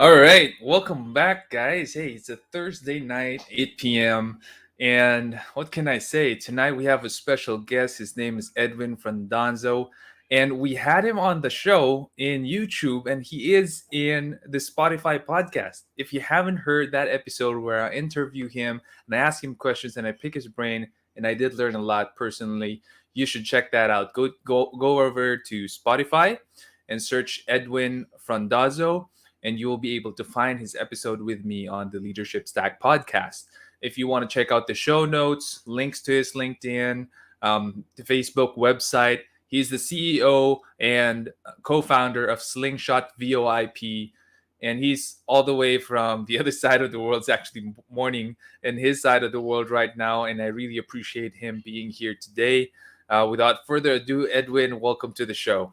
All right, welcome back, guys. Hey, it's a Thursday night, 8 p.m. And what can I say? Tonight we have a special guest. His name is Edwin Frondanzo. And we had him on the show in YouTube, and he is in the Spotify podcast. If you haven't heard that episode where I interview him and I ask him questions and I pick his brain, and I did learn a lot personally, you should check that out. Go over to Spotify and search Edwin Frondazo, and you will be able to find his episode with me on the Leadership Stack podcast. If you want to check out the show notes, links to his LinkedIn, the Facebook website, he's the CEO and co-founder of Slingshot VoIP, and he's all the way from the other side of the world. It's actually morning in his side of the world right now, and I really appreciate him being here today. Without further ado, Edwin, welcome to the show.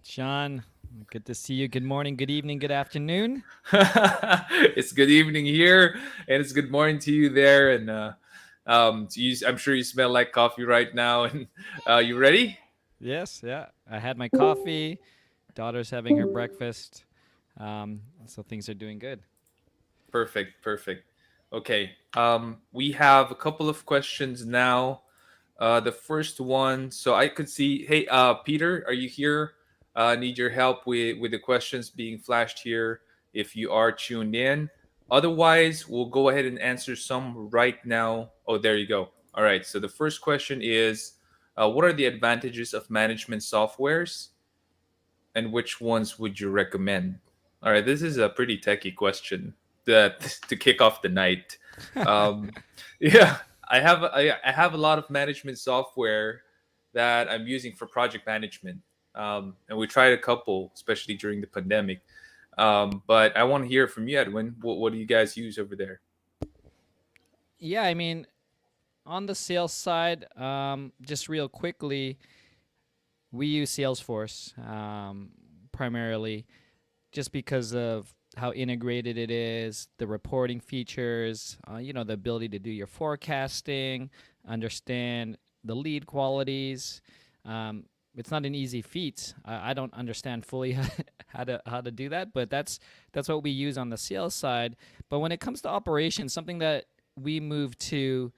Sean, good to see you. Good morning, good evening, good afternoon. It's good evening here, and it's good morning to you there. And I'm sure you smell like coffee right now. And you ready? Yes, yeah. I had my coffee. Daughter's having her breakfast. So things are doing good. Perfect, perfect. Okay. We have a couple of questions now. The first one, so I could see. Hey, Peter, are you here? Need your help with the questions being flashed here. If you are tuned in, otherwise, we'll go ahead and answer some right now. Oh, there you go. All right. So the first question is, what are the advantages of management softwares, and which ones would you recommend? All right, this is a pretty techie question that to kick off the night. Um, yeah, I have a lot of management software that I'm using for project management, and we tried a couple, especially during the pandemic. But I want to hear from you, Edwin. What do you guys use over there? Yeah, I mean, on the sales side, just real quickly, we use Salesforce primarily just because of how integrated it is, the reporting features, the ability to do your forecasting, understand the lead qualities. It's not an easy feat. I don't understand fully how to do that, but that's what we use on the sales side. But when it comes to operations, something that we moved to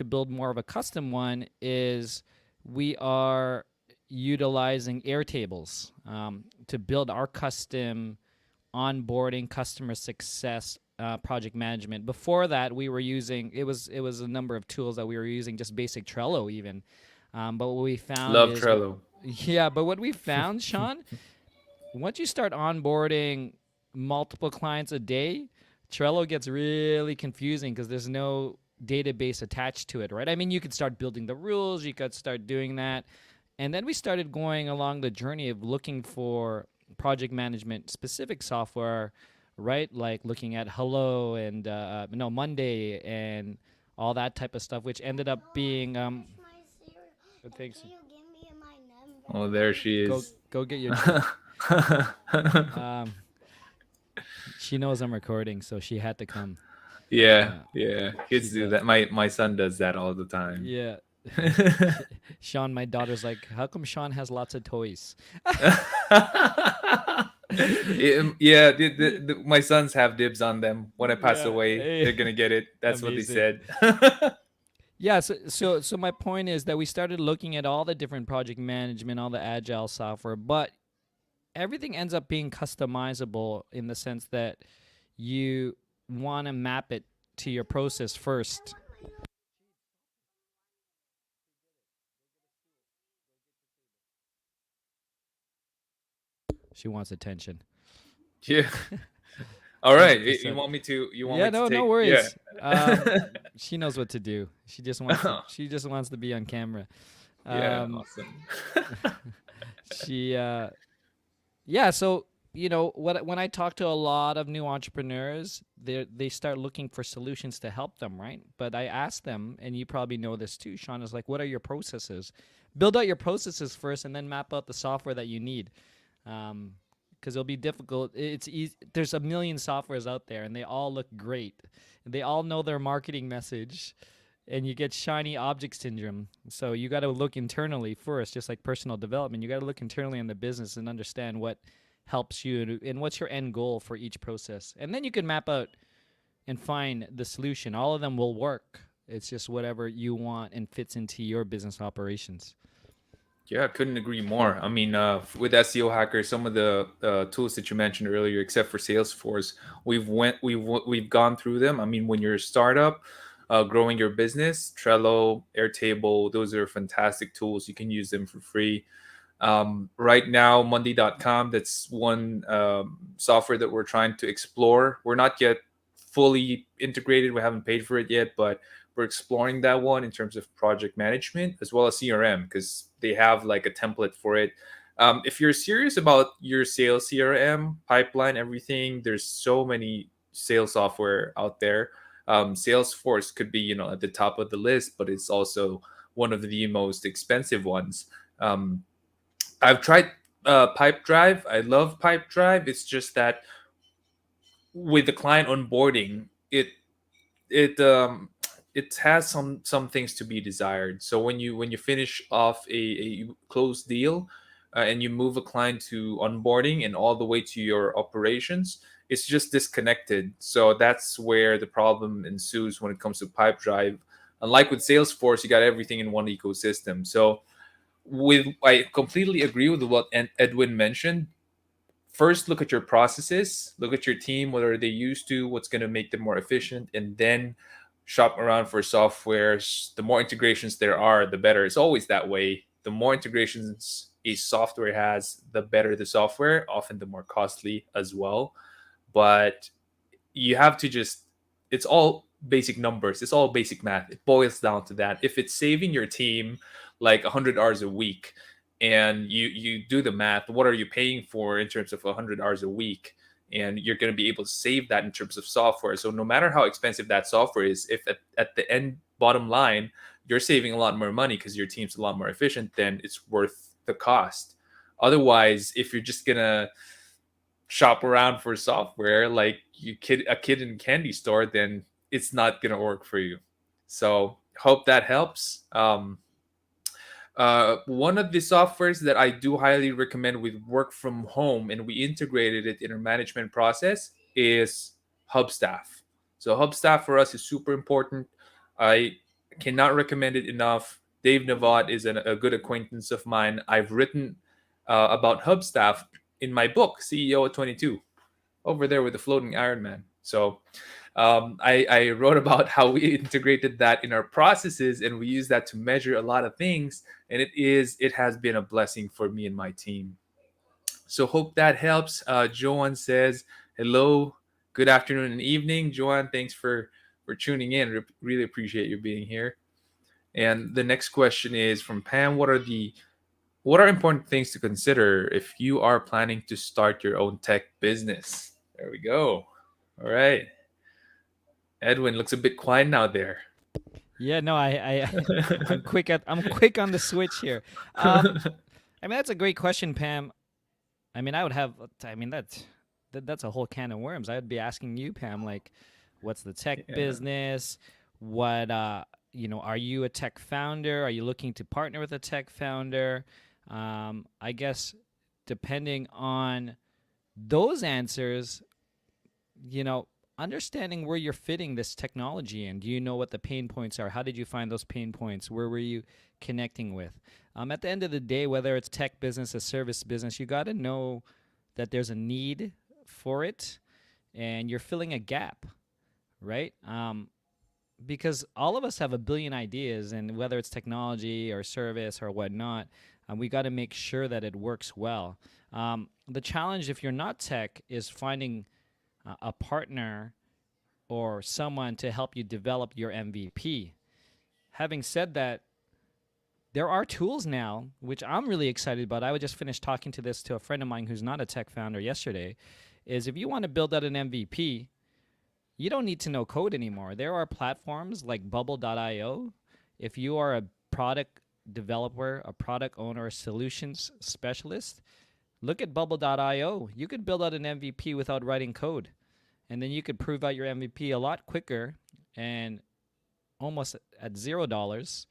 build more of a custom one is we are utilizing Airtables to build our custom onboarding customer success project management. Before that, we were using it was a number of tools that we were using, just basic Trello even. But what we found Love is, Trello. yeah, but what we found, Sean, once you start onboarding multiple clients a day, Trello gets really confusing because there's no database attached to it, right? I mean, you could start building the rules, you could start doing that. And then we started going along the journey of looking for project management specific software, right? Like looking at Hello and no Monday and all that type of stuff, which ended up being thanks. Oh, there she Go is. go get your um she knows I'm recording, so she had to come. Yeah, Yeah. yeah. Kids She's do a that. My son does that all the time. yeah. Sean, my daughter's like, how come Sean has lots of toys? Yeah, my sons have dibs on them. When I pass Yeah. away, they're Hey. gonna get it. That's what they Amazing. said. Yeah, so my point is that we started looking at all the different project management, all the agile software, but everything ends up being customizable in the sense that you want to map it to your process first. She wants attention. Yeah. All right. You 100%. want me to? You want Yeah, me to no take? Yeah. worries. She knows what to do. She just wants to be on camera. Yeah. Um, Awesome. she yeah, so when I talk to a lot of new entrepreneurs, they start looking for solutions to help them, right? But I ask them, and you probably know this too, Sean, is like, what are your processes? Build out your processes first, and then map out the software that you need. Because it'll be difficult. It's easy. There's a million softwares out there, and they all look great. They all know their marketing message, and you get shiny object syndrome. So you got to look internally first, just like personal development. You got to look internally in the business and understand what helps you, and what's your end goal for each process. And then you can map out and find the solution. All of them will work. It's just whatever you want and fits into your business operations. Yeah, I couldn't agree more. I mean, with SEO Hacker, some of the tools that you mentioned earlier, except for Salesforce, we've gone through them. I mean, when you're a startup, growing your business, Trello, Airtable, those are fantastic tools. You can use them for free. Right now, Monday.com, that's one software that we're trying to explore. We're not yet fully integrated. We haven't paid for it yet, but we're exploring that one in terms of project management as well as CRM because they have like a template for it. If you're serious about your sales CRM pipeline, everything, there's so many sales software out there. Salesforce could be, at the top of the list, but it's also one of the most expensive ones. I've tried Pipedrive. I love Pipedrive. It's just that with the client onboarding, it it has some things to be desired. So when you finish off a closed deal, and you move a client to onboarding and all the way to your operations, it's just disconnected. So that's where the problem ensues when it comes to Pipedrive. Unlike with Salesforce, you got everything in one ecosystem. So with I completely agree with what Edwin mentioned. First, look at your processes, look at your team, what are they used to, what's going to make them more efficient, and then shop around for softwares. The more integrations there are, the better. It's always that way. The more integrations a software has, the better the software, often the more costly as well. But you have to just, it's all basic numbers, it's all basic math. It boils down to that. If it's saving your team like 100 hours a week, and you do the math, what are you paying for in terms of 100 hours a week, and you're going to be able to save that in terms of software. So no matter how expensive that software is, if at the end bottom line you're saving a lot more money because your team's a lot more efficient, then it's worth the cost. Otherwise, if you're just gonna shop around for software like a kid in a candy store, then it's not gonna work for you. So hope that helps. One of the softwares that I do highly recommend with work from home, and we integrated it in our management process, is Hubstaff. So Hubstaff for us is super important. I cannot recommend it enough. Dave Navad is a good acquaintance of mine. I've written about Hubstaff in my book, CEO at 22, over there with the floating Iron Man. So I wrote about how we integrated that in our processes, and we use that to measure a lot of things. And it has been a blessing for me and my team. So hope that helps. Joanne says hello, good afternoon and evening. Joanne, thanks for tuning in. Really appreciate you being here. And the next question is from Pam. What are important things to consider if you are planning to start your own tech business? There we go. All right. Edwin looks a bit quiet now there. Yeah, no, I'm quick on the switch here. Um, I mean, that's a great question, Pam. I mean, I would have. I mean, that's a whole can of worms. I would be asking you, Pam, like, what's the tech Yeah. business? What are you a tech founder? Are you looking to partner with a tech founder? I guess depending on those answers, you know, understanding where you're fitting this technology in. Do you know what the pain points are? How did you find those pain points? Where were you connecting with? At the end of the day, whether it's tech business, a service business, you got to know that there's a need for it and you're filling a gap, right? Because all of us have a billion ideas, and whether it's technology or service or whatnot, we got to make sure that it works well. The challenge, if you're not tech, is finding a partner or someone to help you develop your MVP. Having said that, there are tools now, which I'm really excited about. I would just finish talking to this to a friend of mine who's not a tech founder yesterday. Is if you want to build out an MVP, you don't need to know code anymore. There are platforms like bubble.io. If you are a product developer, a product owner, a solutions specialist, look at bubble.io. You could build out an MVP without writing code. And then you could prove out your MVP a lot quicker and almost at $0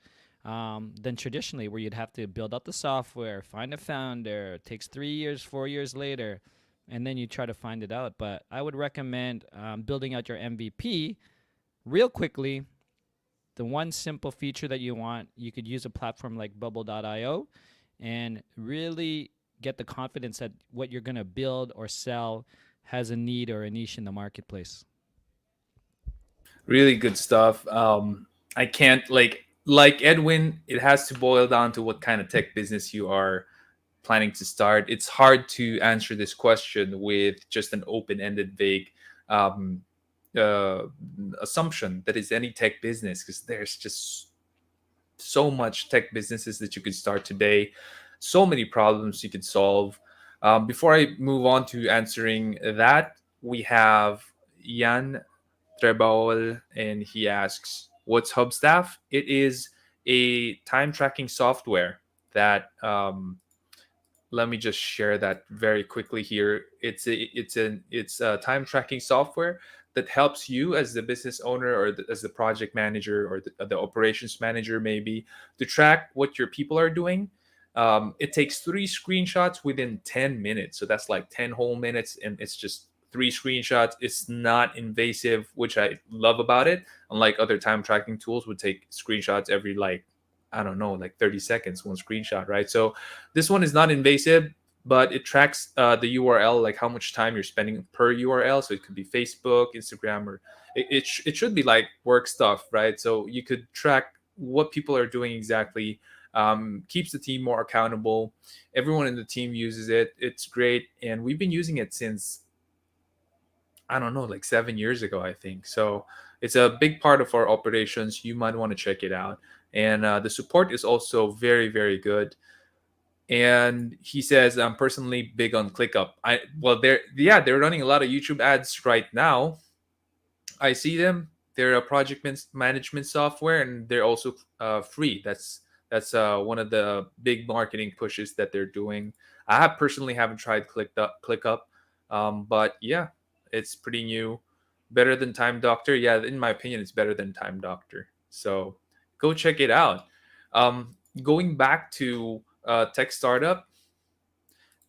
than traditionally, where you'd have to build out the software, find a founder. It takes 3 years, 4 years later. and then you try to find it out. But I would recommend building out your MVP real quickly. The one simple feature that you want, you could use a platform like bubble.io and really get the confidence that what you're going to build or sell has a need or a niche in the marketplace. Really good stuff. I can't like Edwin. It has to boil down to what kind of tech business you are planning to start. It's hard to answer this question with just an open-ended, vague um, uh, assumption that is any tech business, because there's just so much tech businesses that you could start today, so many problems you could solve. Before I move on to answering that, we have Jan Trebaul, and he asks, "What's Hubstaff?" It is a time tracking software that let me just share that very quickly here. It's a time tracking software that helps you as the business owner, or as the project manager, or the operations manager maybe, to track what your people are doing. It takes 3 screenshots within 10 minutes, so that's like 10 whole minutes, and it's just 3 screenshots. It's not invasive, which I love about it. Unlike other time tracking tools, would take screenshots every, like, I don't know, like 30 seconds, one screenshot, right? So this one is not invasive, but it tracks the URL, like how much time you're spending per URL. So it could be Facebook, Instagram, or it should be like work stuff, right? So you could track what people are doing exactly. Keeps the team more accountable. Everyone in the team uses it. It's great, and we've been using it since, I don't know, like 7 years ago, I think. So it's a big part of our operations. You might want to check it out. And the support is also very, very good. And he says, I'm personally big on ClickUp. They're running a lot of YouTube ads right now. I see them. They're a project management software, and they're also free. That's one of the big marketing pushes that they're doing. I have personally haven't tried ClickUp, but yeah, it's pretty new. Better than Time Doctor. Yeah, in my opinion, it's better than Time Doctor. So go check it out. Going back to tech startup,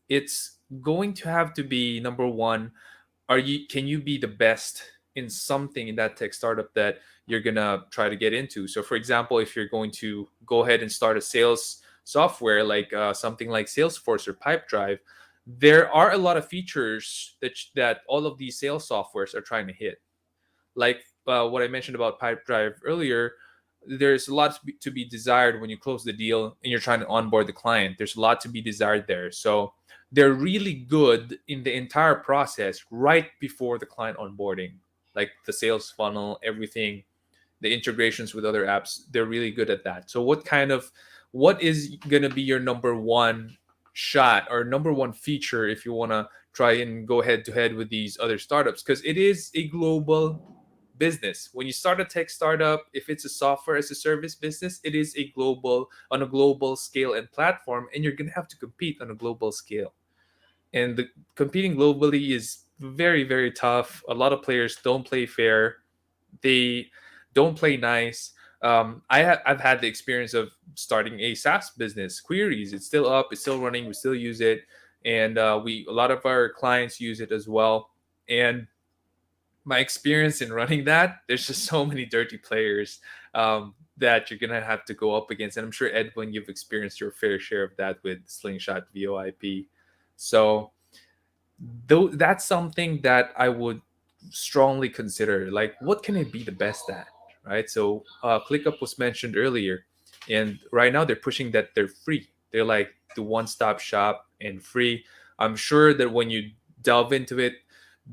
it's going to have to be number one. Can you be the best in something in that tech startup that you're gonna try to get into? So for example, if you're going to go ahead and start a sales software, like something like Salesforce or Pipedrive, there are a lot of features that all of these sales softwares are trying to hit, like what I mentioned about Pipedrive earlier. There's a lot to be desired when you close the deal and you're trying to onboard the client. There's a lot to be desired there. So they're really good in the entire process right before the client onboarding, like the sales funnel, everything, the integrations with other apps. They're really good at that. So what is going to be your number one shot or number one feature if you want to try and go head to head with these other startups? Because it is a global business. When you start a tech startup, if it's a software as a service business, it is on a global scale and platform, and you're going to have to compete on a global scale. And the competing globally is very, very tough. A lot of players don't play fair. They don't play nice. I've had the experience of starting a SaaS business, Queries. It's still up, it's still running, we still use it, and we a lot of our clients use it as well. And my experience in running that, there's just so many dirty players that you're gonna have to go up against. And I'm sure, Edwin, you've experienced your fair share of that with Slingshot VoIP. So though that's something that I would strongly consider. Like, what can it be the best at, right? So, ClickUp was mentioned earlier, and right now they're pushing that they're free. They're like the one-stop shop and free. I'm sure that when you delve into it,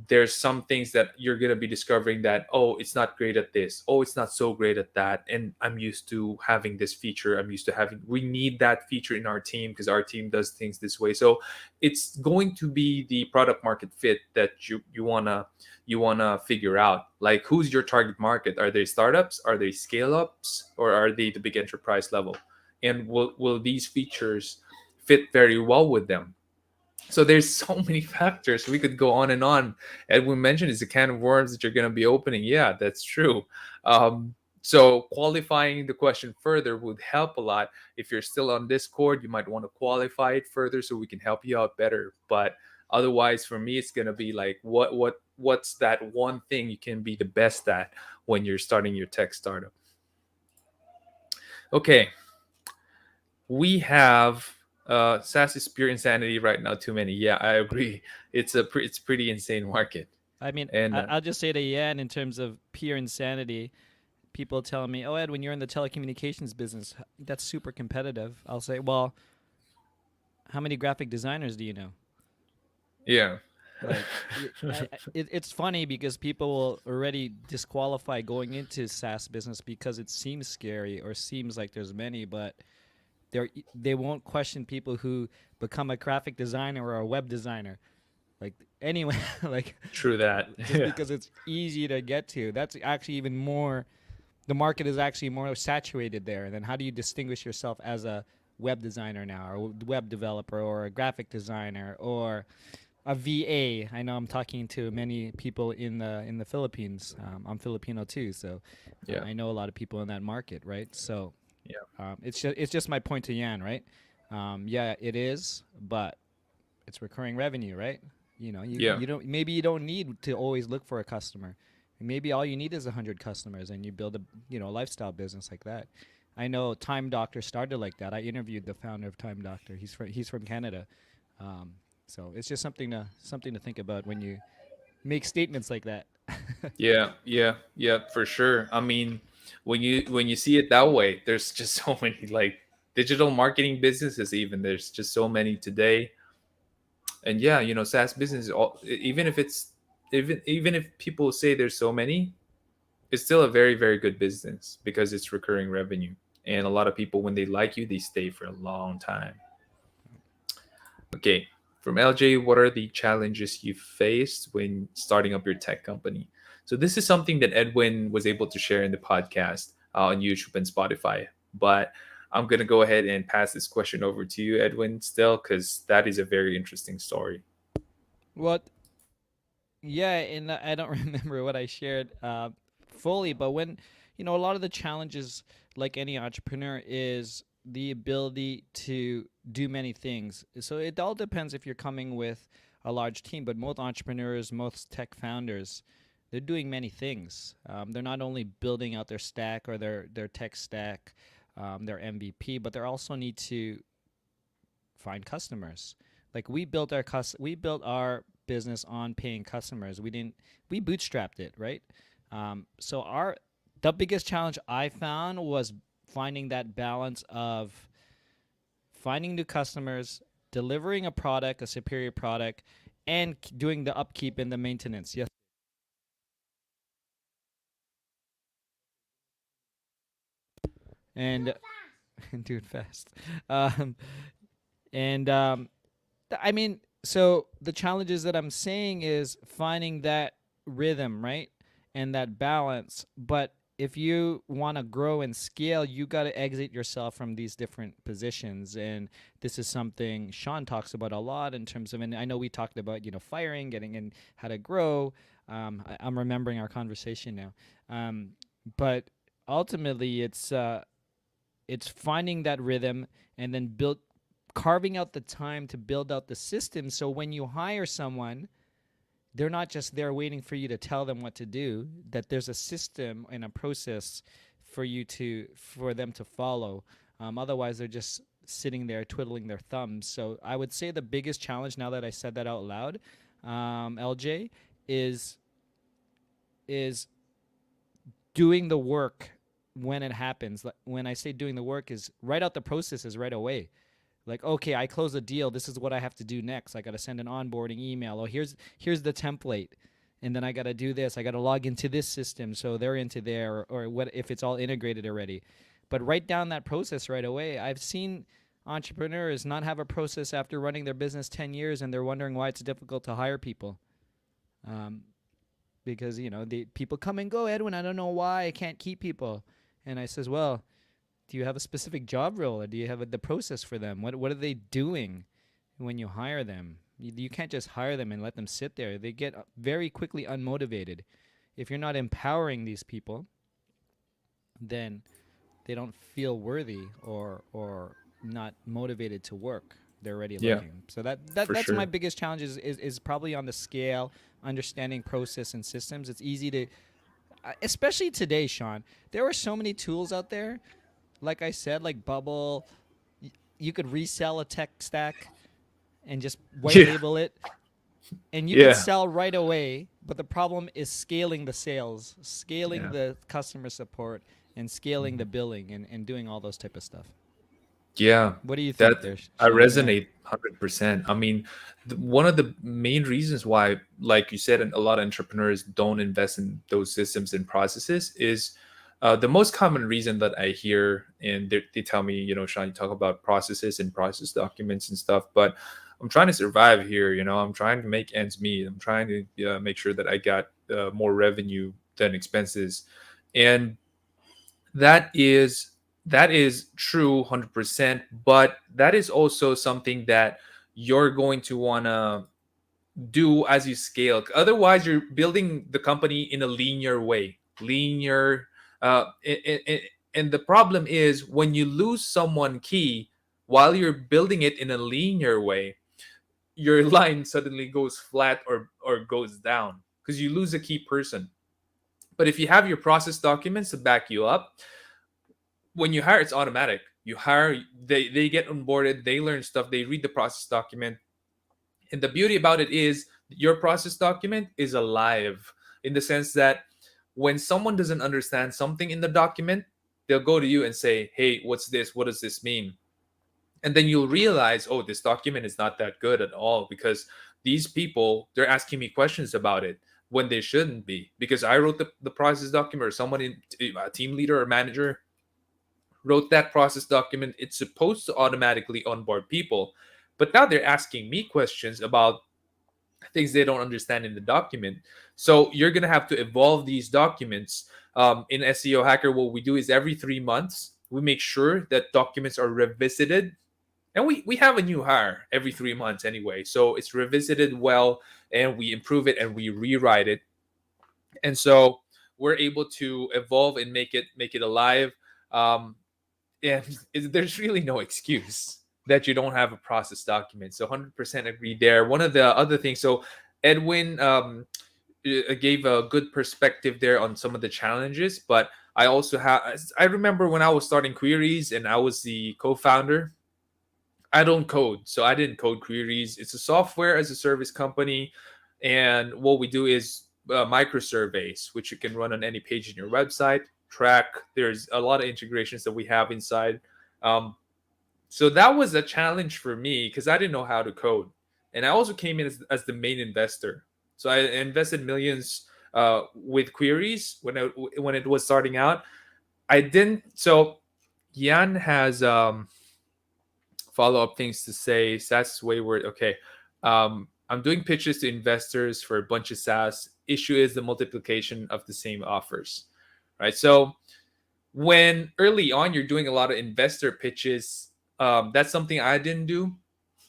there's some things that you're gonna be discovering that, oh, it's not great at this, oh, it's not so great at that, and I'm used to having this feature. I'm used to having. We need that feature in our team because our team does things this way. So it's going to be the product market fit that you wanna figure out. Like, who's your target market? Are they startups? Are they scale ups? Or are they the big enterprise level? And will these features fit very well with them? So there's so many factors. We could go on and on. Edwin mentioned it's a can of worms that you're going to be opening. Yeah, that's true. So qualifying the question further would help a lot. If you're still on Discord, you might want to qualify it further so we can help you out better. But Otherwise, for me, it's gonna be like, what's that one thing you can be the best at when you're starting your tech startup? Okay, we have SaaS is pure insanity right now. Too many. Yeah, I agree. It's pretty insane market. I mean, And I'll just say to Yan in terms of pure insanity. People telling me, "Oh, Ed, when you're in the telecommunications business, that's super competitive." I'll say, "Well, how many graphic designers do you know?" yeah, Like, it's funny because people will already disqualify going into SaaS business because it seems scary or seems like there's many, but they won't question people who become a graphic designer or a web designer. Like anyway, like true that. just Yeah, because it's easy to get to, that's actually even more. The market is actually more saturated there. Then how do you distinguish yourself as a web designer now, or a web developer, or a graphic designer, or a VA? I know I'm talking to many people in the Philippines. I'm Filipino too, so yeah, I know a lot of people in that market, right? So yeah, it's just my point to Yan, right? Yeah, it is, but it's recurring revenue, right? yeah, You don't, maybe you don't need to always look for a customer. Maybe all you need is 100 customers, and you build a lifestyle business like that. I know Time Doctor started like that. I interviewed the founder of Time Doctor. He's from Canada, um, so it's just something to think about when you make statements like that. yeah, yeah, yeah, for sure. I mean, when you see it that way, there's just so many like digital marketing businesses. Even there's just so many today. And yeah, SaaS business, even if it's even if people say there's so many, it's still a very very good business because it's recurring revenue. And a lot of people, when they like you, they stay for a long time. Okay, from LJ, what are the challenges you faced when starting up your tech company? So this is something that Edwin was able to share in the podcast on YouTube and Spotify. But I'm gonna go ahead and pass this question over to you, Edwin, still, because that is a very interesting story. What? Yeah, and I don't remember what I shared fully, but when a lot of the challenges, like any entrepreneur, is the ability to do many things. So it all depends if you're coming with a large team, but most entrepreneurs, most tech founders, they're doing many things. They're not only building out their stack or their tech stack, their MVP, but they also need to find customers. Like we built our business on paying customers. We bootstrapped it, right? So our the biggest challenge I found was finding that balance of finding new customers, delivering a product, a superior product, and doing the upkeep and the maintenance. Yes, and do it fast. Um, and I mean, so the challenges that I'm saying is finding that rhythm, right? And that balance. But if you want to grow and scale, you got to exit yourself from these different positions. And this is something Sean talks about a lot in terms of, and I know we talked about, firing, getting in, how to grow. I'm remembering our conversation now. But ultimately, it's finding that rhythm and then carving out the time to build out the system, so when you hire someone, they're not just there waiting for you to tell them what to do, that there's a system and a process for them to follow. Otherwise they're just sitting there twiddling their thumbs. So I would say the biggest challenge, now that I said that out loud, LJ, is doing the work when it happens. When I say doing the work, is write out the processes right away. Like, okay, I close a deal, this is what I have to do next. I got to send an onboarding email. Oh, here's the template, and then I got to do this. I got to log into this system, so they're into there, or what if it's all integrated already. But write down that process right away. I've seen entrepreneurs not have a process after running their business 10 years, and they're wondering why it's difficult to hire people. um, because the people come and go. Edwin, I don't know why I can't keep people. And I says, well, do you have a specific job role, or do you have the process for them? What are they doing when you hire them? You can't just hire them and let them sit there. They get very quickly unmotivated. If you're not empowering these people, then they don't feel worthy or not motivated to work. They're already Yeah, looking. So for that's my sure. biggest challenge is probably on the scale, understanding process and systems. It's easy to, especially today, Sean. There are so many tools out there. Like I said, like Bubble, you could resell a tech stack and just white Yeah, label it, and you could yeah, sell right away. But the problem is scaling the sales, scaling yeah. the customer support, and scaling the Mhm. billing, and doing all those type of stuff. Yeah, What do you that think there, I Sean? Yeah. resonate 100%. I mean, one of the main reasons why, like you said, a lot of entrepreneurs don't invest in those systems and processes is the most common reason that I hear, and they tell me, Sean, you talk about processes and process documents and stuff, but I'm trying to survive here. I'm trying to make ends meet. I'm trying to make sure that I got more revenue than expenses, and that is that is true 100%, but that is also something that you're going to want to do as you scale. Otherwise you're building the company in a linear way, linear and the problem is when you lose someone key while you're building it in a linear way, your line suddenly goes flat or goes down because you lose a key person. But if you have your process documents to back you up, when you hire, it's automatic. You hire, they get onboarded, they learn stuff, they read the process document, and the beauty about it is your process document is alive in the sense that when someone doesn't understand something in the document, they'll go to you and say, "Hey, what's this? What does this mean?" And then you'll realize, "Oh, this document is not that good at all because these people they're asking me questions about it." When they shouldn't be, because I wrote the process document, or someone in a team leader or manager wrote that process document. It's supposed to automatically onboard people, but now they're asking me questions about things they don't understand in the document. So you're gonna have to evolve these documents. In SEO Hacker, what we do is every 3 months we make sure that documents are revisited, and we have a new hire every 3 months anyway. So it's revisited well, and we improve it and we rewrite it, and so we're able to evolve and make it alive. Um, and there's really no excuse that you don't have a process document. So 100% agree there. One of the other things, so Edwin gave a good perspective there on some of the challenges, but I also have, I remember when I was starting queries and I was the co-founder, I don't code, so I didn't code queries. It's a software as a service company, and what we do is micro surveys, which you can run on any page in your website. Track. There's a lot of integrations that we have inside. Um, so that was a challenge for me because I didn't know how to code, and I also came in as the main investor. So I invested millions with queries when it was starting out. I didn't. So Jan has follow up things to say. SaaS Wayward. Okay. I'm doing pitches to investors for a bunch of SaaS. Issue is the multiplication of the same offers, right? So when early on you're doing a lot of investor pitches, that's something I didn't do.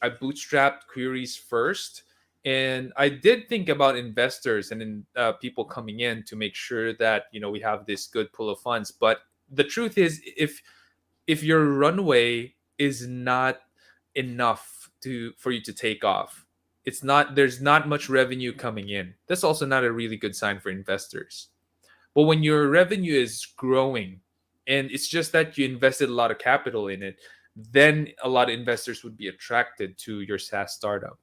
I bootstrapped queries first, and I did think about investors and then people coming in to make sure that we have this good pool of funds. But the truth is, if your runway is not enough to for you to take off, it's not there's not much revenue coming in. That's also not a really good sign for investors. But when your revenue is growing and it's just that you invested a lot of capital in it, then a lot of investors would be attracted to your SaaS startup.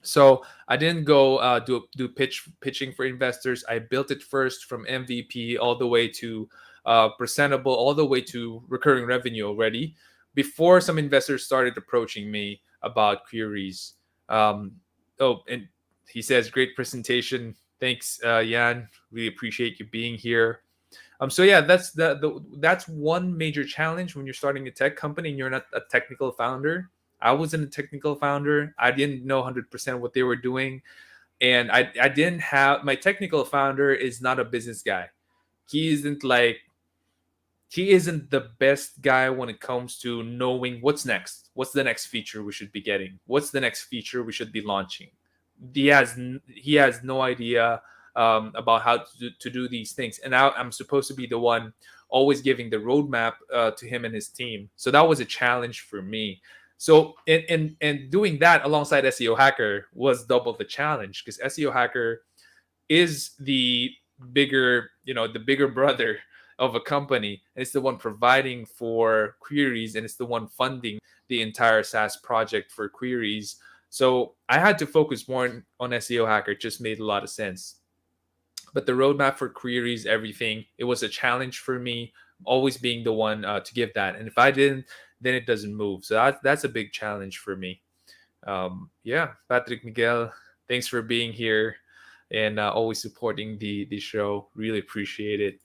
So I didn't go do pitching for investors. I built it first from MVP all the way to presentable, all the way to recurring revenue already. Before some investors started approaching me about queries. Um, and he says, "Great presentation. Thanks, Jan. Really appreciate you being here." So yeah, that's that's one major challenge when you're starting a tech company and you're not a technical founder. I wasn't a technical founder. I didn't know 100% what they were doing, and I didn't have my technical founder is not a business guy. He isn't like he isn't the best guy when it comes to knowing what's next. What's the next feature we should be getting? What's the next feature we should be launching? He has no idea about how to do these things, and I'm supposed to be the one always giving the roadmap to him and his team. So that was a challenge for me. So and doing that alongside SEO Hacker was double the challenge, because SEO Hacker is the the bigger brother of a company, and it's the one providing for queries, and it's the one funding the entire SaaS project for queries. So I had to focus more on SEO Hacker. It just made a lot of sense. But the roadmap for queries, everything, it was a challenge for me, always being the one to give that. And if I didn't, then it doesn't move. So that's a big challenge for me. Yeah, Patrick, Miguel, thanks for being here and always supporting the show. Really appreciate it.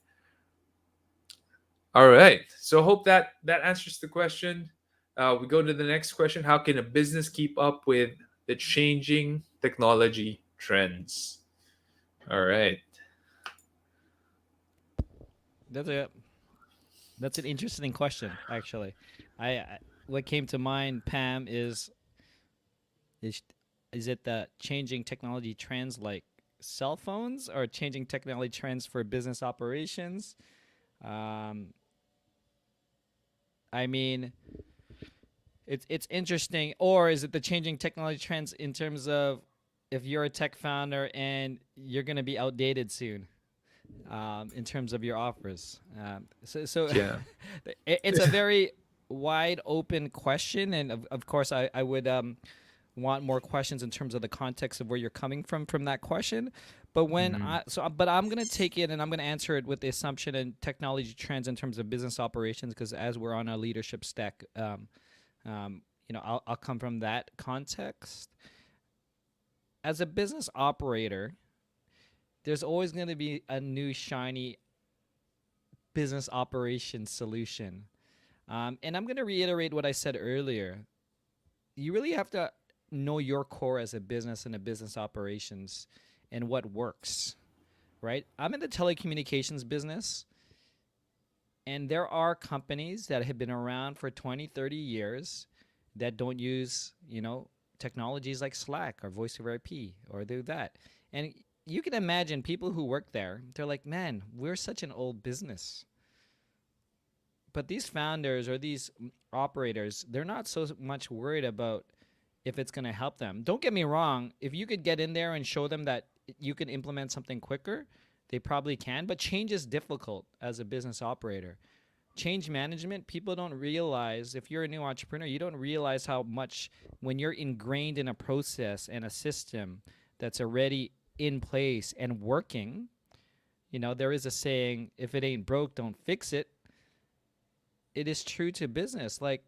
All right, so hope that answers the question. We go to the next question: how can a business keep up with the changing technology trends? All right. That's a that's an interesting question, actually. I what came to mind, Pam, is is it the changing technology trends like cell phones, or changing technology trends for business operations? Um, I mean, it's interesting. Or is it the changing technology trends in terms of if you're a tech founder and you're going to be outdated soon, in terms of your offers? So Yeah. it's a very wide open question, and of course, I would want more questions in terms of the context of where you're coming from that question. But Mhm. but I'm gonna take it and I'm gonna answer it with the assumption and technology trends in terms of business operations, because as we're on a leadership stack, I'll come from that context. As a business operator, there's always going to be a new shiny business operations solution. And I'm going to reiterate what I said earlier. You really have to know your core as a business and a business operations and what works, right? I'm in the telecommunications business, and there are companies that have been around for 20, 30 years that don't use, technologies like Slack or voice over IP or do that. And you can imagine people who work there, they're like, man, we're such an old business. But these founders or these operators, they're not so much worried about if it's going to help them. Don't get me wrong, if you could get in there and show them that you can implement something quicker, they probably can, but change is difficult as a business operator. Change management, people don't realize, if you're a new entrepreneur, you don't realize how much, when you're ingrained in a process and a system that's already in place and working, there is a saying, if it ain't broke, don't fix it. It is true to business. Like,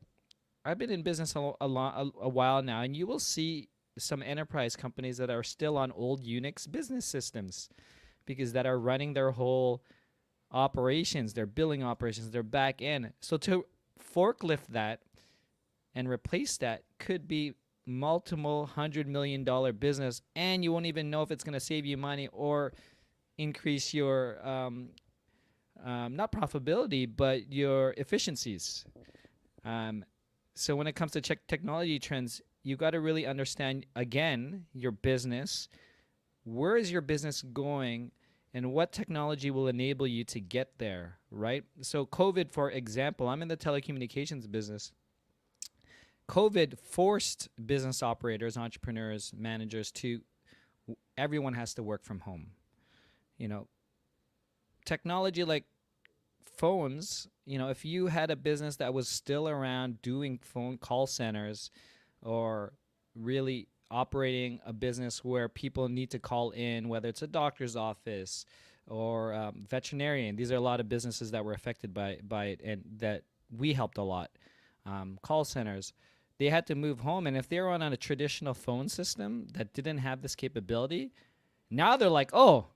I've been in business a while now, and you will see some enterprise companies that are still on old Unix business systems, because that are running their whole operations, their billing operations, their back end. So to forklift that and replace that could be multiple $100 million business, and you won't even know if it's going to save you money or increase your not profitability, but your efficiencies. Um, so when it comes to technology trends, you got to really understand, again, your business. Where is your business going, and what technology will enable you to get there, right? So COVID, for example, I'm in the telecommunications business. COVID forced business operators, entrepreneurs, managers to, everyone has to work from home. You know, technology like phones, if you had a business that was still around doing phone call centers, or really operating a business where people need to call in, whether it's a doctor's office or veterinarian. These are a lot of businesses that were affected by it, and that we helped a lot. Call centers, they had to move home, and if they were on a traditional phone system that didn't have this capability, now they're like, oh,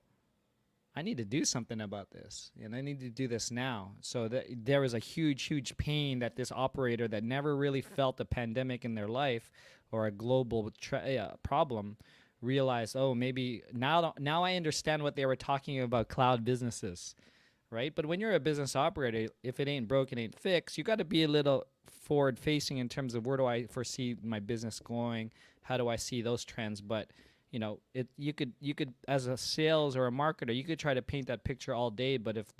I need to do something about this, and I need to do this now. So there was a huge, huge pain that this operator that never really felt a pandemic in their life or a global problem realized, oh, maybe now I understand what they were talking about, cloud businesses, right? But when you're a business operator, if it ain't broke, it ain't fixed. You got to be a little forward facing in terms of where do I foresee my business going? How do I see those trends? But you could as a sales or a marketer, you could try to paint that picture all day, but if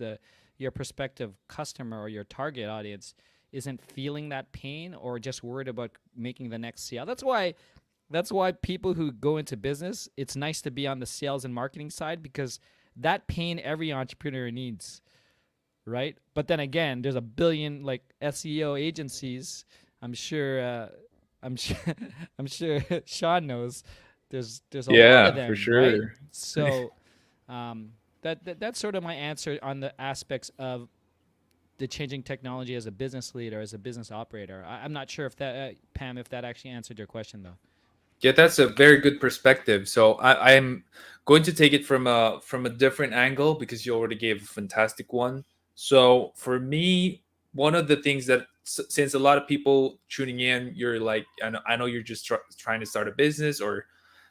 your prospective customer or your target audience isn't feeling that pain or just worried about making the next sale. That's why people who go into business, it's nice to be on the sales and marketing side because that pain every entrepreneur needs, right? But then again, there's a billion like SEO agencies. I'm sure. I'm sure. I'm sure Sean knows. There's a lot of Yeah, for them, right? sure. So that's sort of my answer on the aspects of the changing technology as a business leader, as a business operator. I'm not sure if that Pam, if that actually answered your question though. Yeah, that's a very good perspective. So I'm going to take it from a different angle because you already gave a fantastic one. So for me, one of the things that since a lot of people tuning in, you're like, I know you're just trying to start a business, or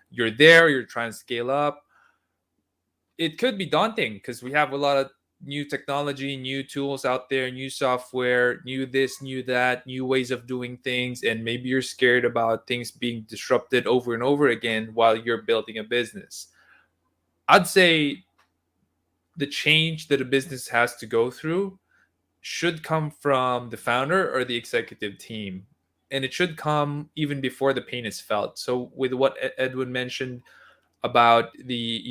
you're there, you're trying to scale up. It could be daunting because we have a lot of new technology, new tools out there, new software, new this, new that, new ways of doing things, and maybe you're scared about things being disrupted over and over again while you're building a business. I'd say the change that a business has to go through should come from the founder or the executive team, and it should come even before the pain is felt. So with what Edwin mentioned about the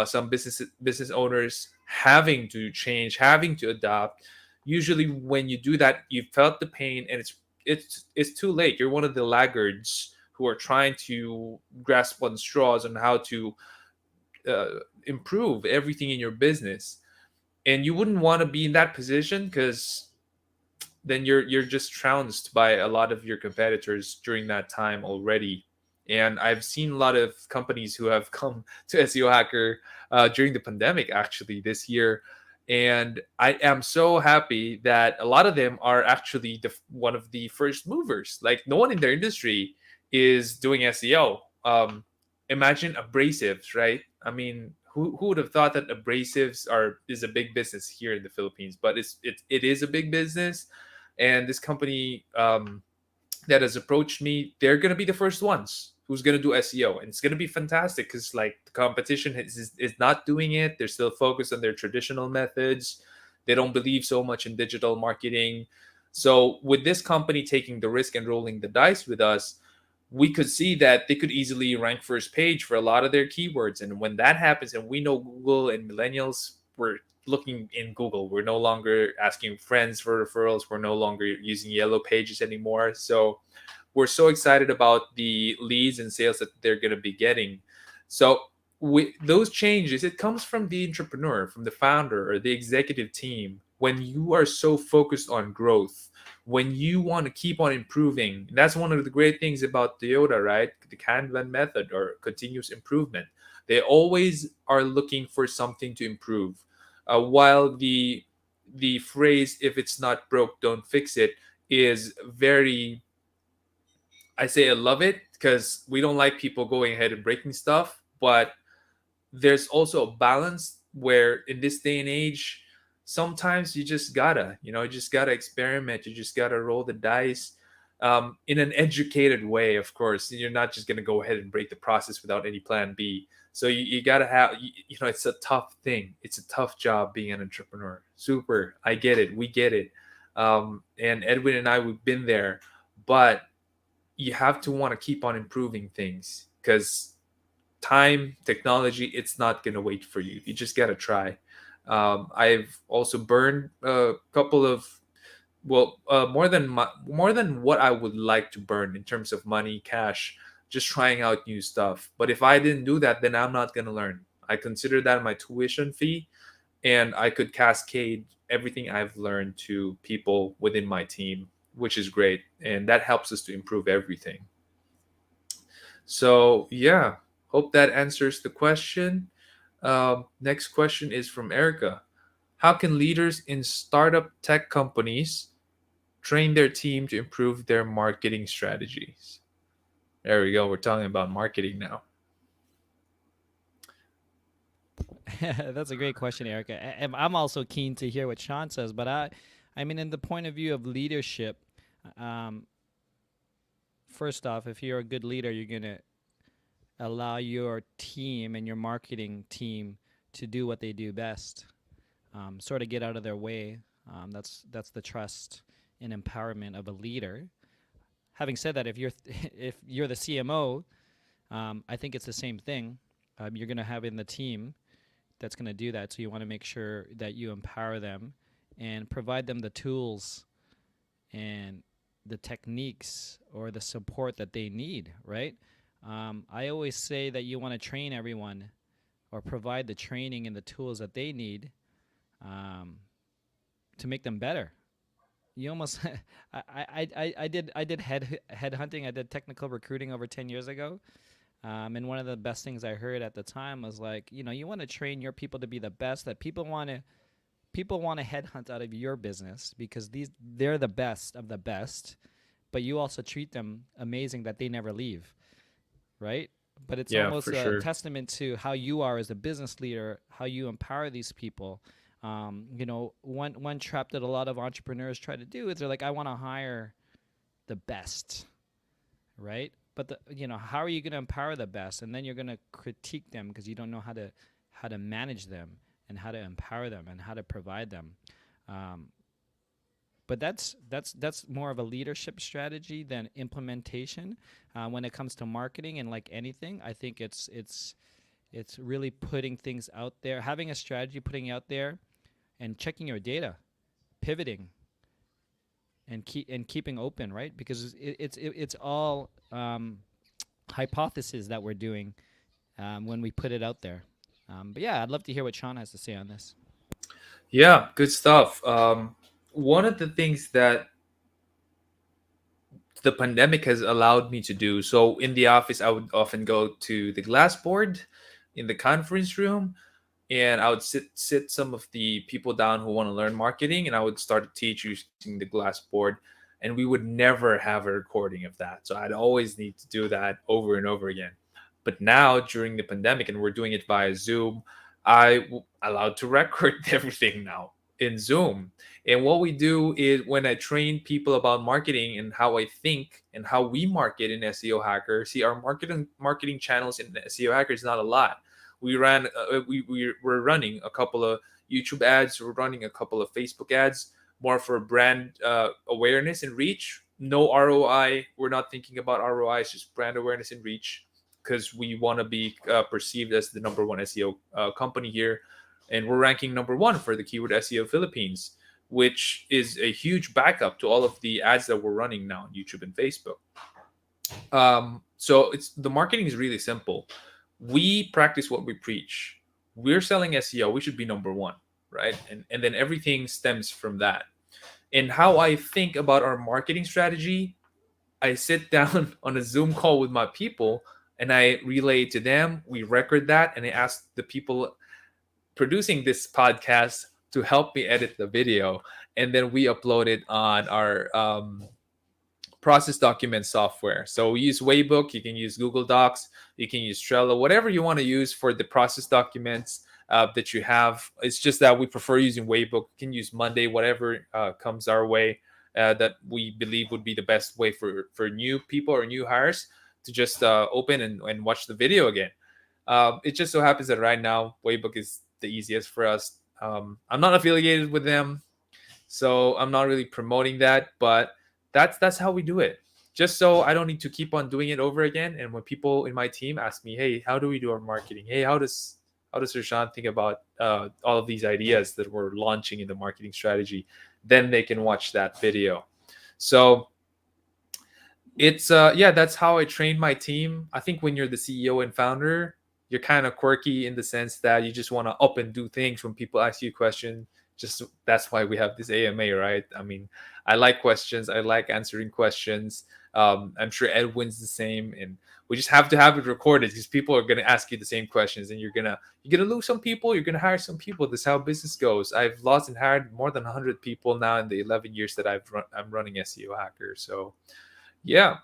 some business owners having to change, having to adapt, usually when you do that, you felt the pain and it's too late. You're one of the laggards who are trying to grasp on straws on how to uh, improve everything in your business, and you wouldn't want to be in that position because then you're just trounced by a lot of your competitors during that time already. And I've seen a lot of companies who have come to SEO Hacker during the pandemic, actually this year, and I am so happy that a lot of them are actually one of the first movers. Like no one in their industry is doing SEO. Imagine abrasives, right? I mean, who would have thought that abrasives are is a big business here in the Philippines? But it is a big business, and this company that has approached me, they're gonna be the first ones who's gonna do SEO, and it's gonna be fantastic because like the competition is not doing it. They're still focused on their traditional methods. They don't believe so much in digital marketing. So with this company taking the risk and rolling the dice with us, we could see that they could easily rank first page for a lot of their keywords. And when that happens, and we know Google and millennials, we're looking in Google. We're no longer asking friends for referrals. We're no longer using yellow pages anymore. So we're so excited about the leads and sales that they're going to be getting. So with those changes, it comes from the entrepreneur, from the founder or the executive team. When you are so focused on growth, when you want to keep on improving, that's one of the great things about Toyota, right? The Kanban method or continuous improvement. They always are looking for something to improve. While the phrase "if it's not broke, don't fix it" is very, I say I love it because we don't like people going ahead and breaking stuff, but there's also a balance where in this day and age, sometimes you just gotta, you just gotta experiment. You just gotta roll the dice in an educated way, of course. You're not just gonna go ahead and break the process without any plan B. So you gotta have, it's a tough thing. It's a tough job being an entrepreneur. Super. I get it. We get it. And Edwin and I, we've been there, but you have to want to keep on improving things because time, technology, it's not going to wait for you. You just got to try. I've also burned a couple of, well, more than what I would like to burn in terms of money, cash, just trying out new stuff. But if I didn't do that, then I'm not going to learn. I consider that my tuition fee, and I could cascade everything I've learned to people within my team, which is great. And that helps us to improve everything. So, yeah, hope that answers the question. Next question is from Erica. How can leaders in startup tech companies train their team to improve their marketing strategies? There we go. We're talking about marketing now. That's a great question, Erica. I'm also keen to hear what Sean says, but I mean, in the point of view of leadership, um, first off, if you're a good leader, you're gonna allow your team and your marketing team to do what they do best. Sort of get out of their way. That's the trust. and empowerment of a leader. Having said that, if you're if you're the CMO, I think it's the same thing. You're going to have in the team that's going to do that. So you want to make sure that you empower them and provide them the tools and the techniques or the support that they need, right? I always say that you want to train everyone or provide the training and the tools that they need um, to make them better. You almost, I did head hunting. I did technical recruiting over 10 years ago, and one of the best things I heard at the time was like, you want to train your people to be the best. That people want to headhunt out of your business because they're the best of the best, but you also treat them amazing that they never leave, right? But it's Yeah, almost for a sure. testament to how you are as a business leader, how you empower these people. One trap that a lot of entrepreneurs try to do is they're like, I want to hire the best, right? But how are you going to empower the best? And then you're going to critique them because you don't know how to manage them and how to empower them and how to provide them. Um, but that's more of a leadership strategy than implementation. When it comes to marketing and like anything, I think it's really putting things out there, having a strategy, putting it out there, and checking your data, pivoting, and keeping open, right? Because it's all hypothesis that we're doing when we put it out there. But yeah, I'd love to hear what Sean has to say on this. Yeah, good stuff. One of the things that the pandemic has allowed me to do, so in the office, I would often go to the glass board in the conference room, and I would sit some of the people down who want to learn marketing, and I would start to teach using the glass board, and we would never have a recording of that. So I'd always need to do that over and over again. But now during the pandemic, and we're doing it via Zoom, allowed to record everything now in Zoom. And what we do is when I train people about marketing and how I think and how we market in SEO Hacker, see our marketing channels in SEO Hacker is not a lot. We're running a couple of YouTube ads, we're running a couple of Facebook ads, more for brand awareness and reach. No ROI. We're not thinking about ROI. It's just brand awareness and reach because we want to be perceived as the number one SEO company here, and we're ranking number one for the keyword SEO Philippines, which is a huge backup to all of the ads that we're running now on YouTube and Facebook. So it's the marketing is really simple. We practice what we preach. We're selling SEO. We should be number one, right? And then everything stems from that. And how I think about our marketing strategy, I sit down on a Zoom call with my people and I relay it to them. We record that and I ask the people producing this podcast to help me edit the video. And then we upload it on our process document software. So we use Waybook, you can use Google Docs, you can use Trello, whatever you want to use for the process documents that you have. It's just that we prefer using Waybook. You can use Monday, whatever comes our way that we believe would be the best way for new people or new hires to just open and watch the video again. It just so happens that right now, Waybook is the easiest for us. I'm not affiliated with them, so I'm not really promoting that, but that's how we do it. Just so I don't need to keep on doing it over again. And when people in my team ask me, "Hey, how do we do our marketing? Hey, how does Rashan think about all of these ideas that we're launching in the marketing strategy?" Then they can watch that video. So it's yeah, that's how I trained my team. I think when you're the CEO and founder, you're kind of quirky in the sense that you just want to up and do things when people ask you a question. Just that's why we have this AMA, right? I mean, I like questions, I like answering questions. I'm sure Edwin's the same, and we just have to have it recorded because people are going to ask you the same questions, and you're gonna lose some people, you're gonna hire some people. This is how business goes. I've lost and hired more than 100 people now in the 11 years that I'm running SEO Hacker. So yeah,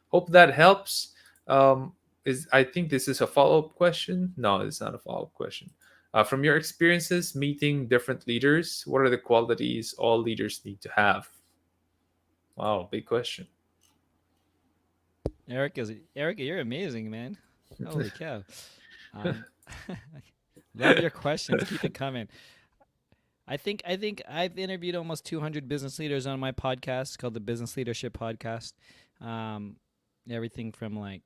hope that helps. Is I think this is a follow up question. No, it's not a follow up question. From your experiences meeting different leaders, what are the qualities all leaders need to have? Wow, big question. Erica, you're amazing, man. Holy cow. Um, love your questions. Keep it coming. I think I've interviewed almost 200 business leaders on my podcast called the Business Leadership Podcast. Um, Everything from like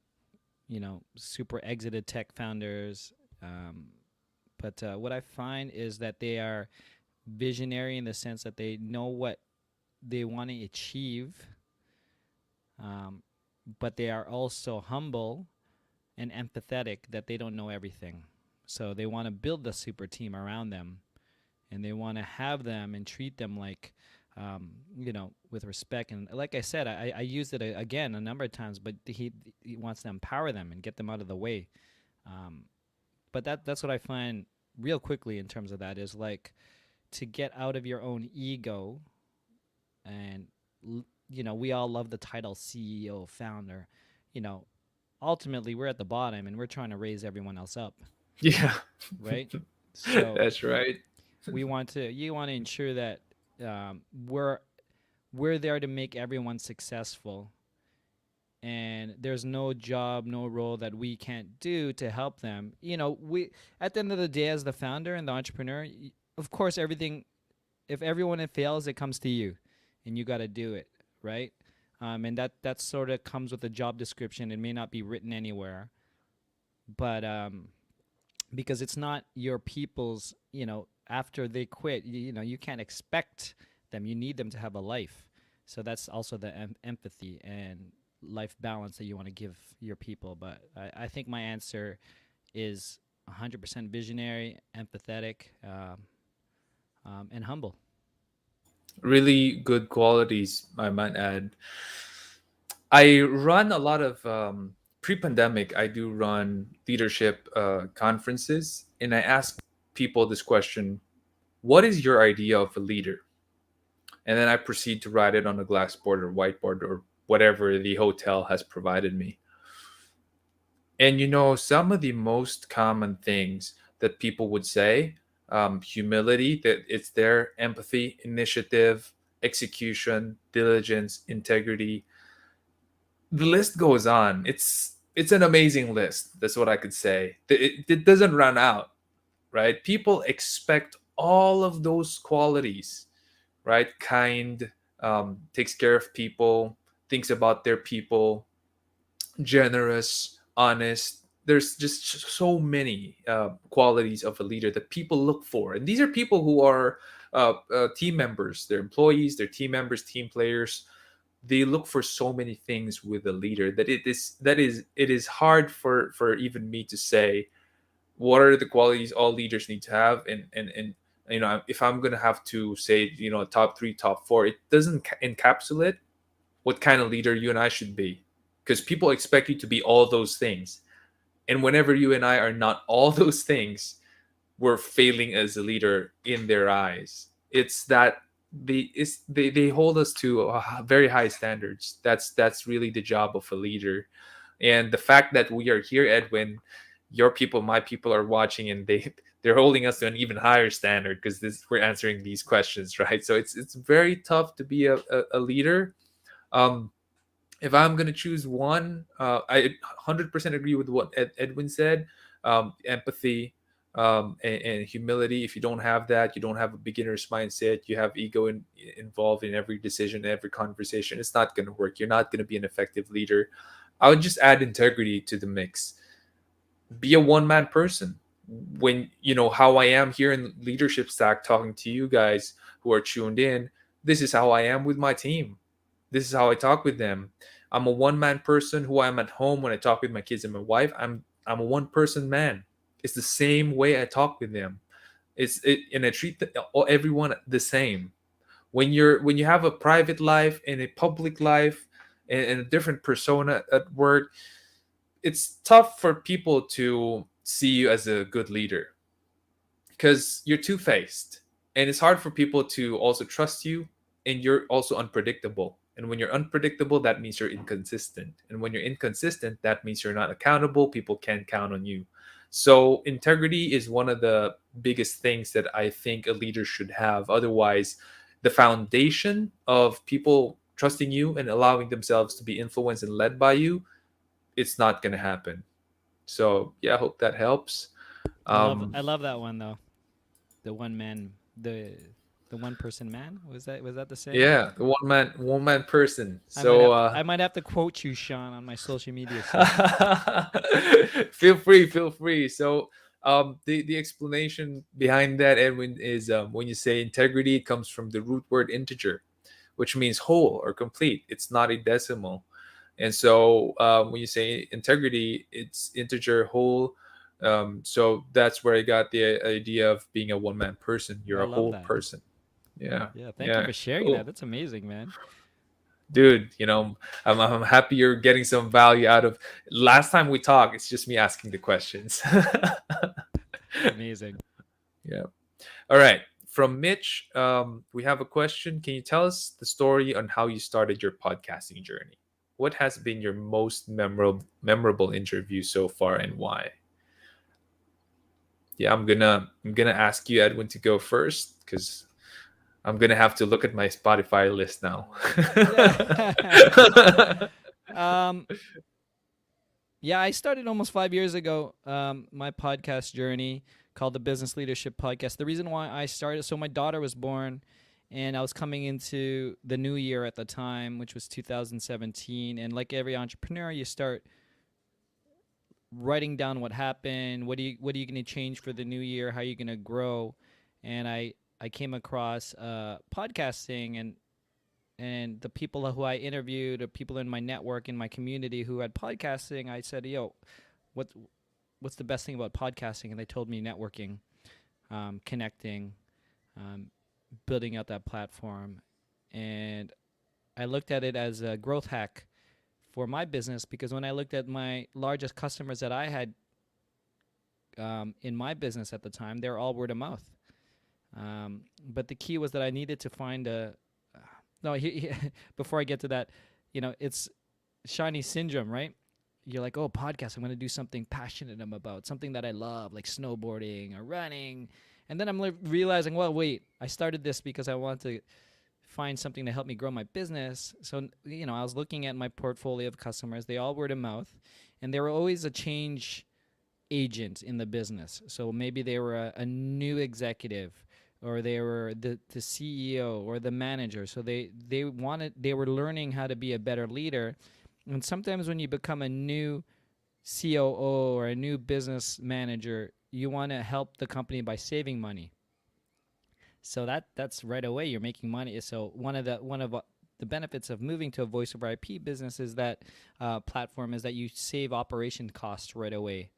super exited tech founders. Um, but what I find is that they are visionary in the sense that they know what they want to achieve, um, but they are also humble and empathetic that they don't know everything. So they want to build the super team around them, and they want to have them and treat them like, with respect. And like I said, I used it again a number of times, but he wants to empower them and get them out of the way. Um, but that's what I find real quickly in terms of that is like to get out of your own ego and we all love the title CEO founder. You know, ultimately we're at the bottom and we're trying to raise everyone else up, Yeah, right? So that's right. you want to ensure that um, we're we're there to make everyone successful, and there's no job, no role that we can't do to help them. We at the end of the day, as the founder and the entrepreneur, of course, everything if everyone fails, it comes to you, and you got to do it, right? And that sort of comes with a job description. It may not be written anywhere, but because it's not your people's, after they quit, you can't expect them. You need them to have a life. So that's also the empathy and life balance that you want to give your people. But I think my answer is 100% visionary, empathetic, and humble. Really good qualities, I might add. I run a lot of pre-pandemic. I do run leadership conferences, and I ask people this question: "What is your idea of a leader?" And then I proceed to write it on a glass board or whiteboard or whatever the hotel has provided me. And some of the most common things that people would say, humility, that it's their empathy, initiative, execution, diligence, integrity. The list goes on. It's an amazing list. That's what I could say. It doesn't run out, right? People expect all of those qualities, right? Kind, takes care of people, thinks about their people, generous, honest. There's just so many qualities of a leader that people look for, and these are people who are team members, they're employees, they're team members, team players. They look for so many things with a leader that it is hard for even me to say what are the qualities all leaders need to have. And if I'm gonna have to say top three, top four, it doesn't encapsulate what kind of leader you and I should be, because people expect you to be all those things. And whenever you and I are not all those things, we're failing as a leader in their eyes. It's that they hold us to very high standards. That's really the job of a leader. And the fact that we are here, Edwin, your people, my people are watching, and they're holding us to an even higher standard because this we're answering these questions, right? So it's very tough to be a leader. um if I'm gonna choose one, I 100% agree with what Edwin said. Empathy, and humility. If you don't have that, you don't have a beginner's mindset. You have ego involved in every decision, every conversation. It's not gonna work. You're not gonna be an effective leader. I would just add integrity to the mix. Be a one man person. When how I am here in leadership stack talking to you guys who are tuned in, this is how I am with my team. This is how I talk with them. I'm a one man person who I am at home when I talk with my kids and my wife. I'm a one person man. It's the same way I talk with them. And I treat everyone the same. When you have a private life and a public life, and a different persona at work, it's tough for people to see you as a good leader because you're two faced, and it's hard for people to also trust you, and you're also unpredictable. And when you're unpredictable, that means you're inconsistent. And when you're inconsistent, that means you're not accountable. People can't count on you. So integrity is one of the biggest things that I think a leader should have. Otherwise, the foundation of people trusting you and allowing themselves to be influenced and led by you, it's not going to happen. So yeah, I hope that helps. I love um I love that one though. The one man. the the one person man. Was that the saying? Yeah, the one man person. So I might have to quote you, Sean, on my social media soon. feel free. So the explanation behind that, Edwin, is when you say integrity, it comes from the root word integer, which means whole or complete. It's not a decimal. And so when you say integrity, it's integer whole. So that's where I got the idea of being a one-man person. Oh, You're I a love whole that. person. Yeah. Yeah, thank you Yeah. for sharing that. Cool. That's amazing, man. Dude, I'm happy you're getting some value out of. Last time we talked, it's just me asking the questions. Amazing. Yeah. All right. From Mitch, we have a question. Can you tell us the story on how you started your podcasting journey? What has been your most memorable interview so far, and why? Yeah, I'm gonna ask you, Edwin, to go first because I'm gonna have to look at my Spotify list now. Yeah. um, yeah, I started almost 5 years ago. My podcast journey called the Business Leadership Podcast. The reason why I started, so my daughter was born, and I was coming into the new year at the time, which was 2017. And like every entrepreneur, you start writing down what happened. What are you going to change for the new year? How are you going to grow? And I came across podcasting, and the people who I interviewed, or people in my network, in my community who had podcasting, I said, "Yo, what what's the best thing about podcasting?" And they told me networking, connecting, um, building out that platform. And I looked at it as a growth hack for my business, because when I looked at my largest customers that I had in my business at the time, they're all word of mouth. But the key was that I needed to find a. No, before I get to that, it's shiny syndrome, right? You're like, oh, podcast. I'm going to do something passionate I'm about, something that I love, like snowboarding or running. And then I'm realizing, well, wait, I started this because I want to find something to help me grow my business. So, I was looking at my portfolio of customers. They all word of mouth, and they were always a change agent in the business. So maybe they were a new executive, or they were the CEO or the manager. So they were learning how to be a better leader. And sometimes when you become a new COO or a new business manager, you want to help the company by saving money. So that's right away you're making money. So one of the benefits of moving to a voice over IP business is that platform is that you save operation costs right away.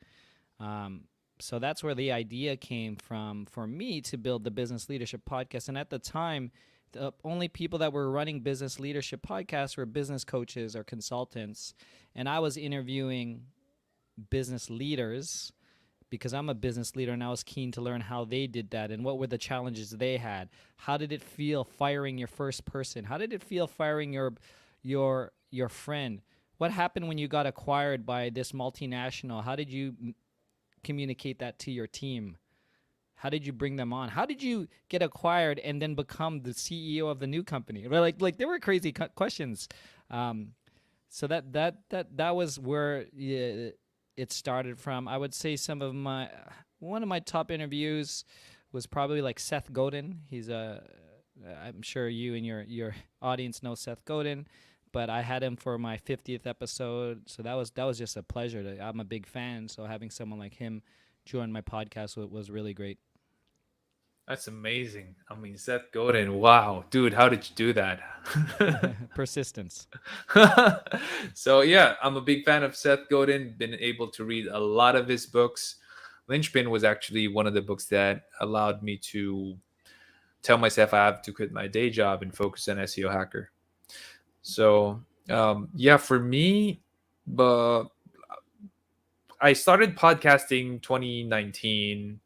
Um, so that's where the idea came from for me to build the Business Leadership Podcast. And at the time, the only people that were running business leadership podcasts were business coaches or consultants. And I was interviewing business leaders because I'm a business leader, and I was keen to learn how they did that and what were the challenges they had. How did it feel firing your first person? How did it feel firing your friend? What happened when you got acquired by this multinational? How did you communicate that to your team? How did you bring them on? How did you get acquired and then become the CEO of the new company? Like there were crazy questions. Um, so that was where it started from. I would say some of my one of my top interviews was probably like Seth Godin. He's a I'm sure you and your audience know Seth Godin, but I had him for my 50th episode, so that was just a pleasure. I'm a big fan, so having someone like him join my podcast was really great. That's amazing. I mean, Seth Godin. Wow, dude, how did you do that? Persistence. So yeah, I'm a big fan of Seth Godin. Been able to read a lot of his books. Lynchpin was actually one of the books that allowed me to tell myself I have to quit my day job and focus on SEO hacker. So yeah, for me, but I started podcasting 2019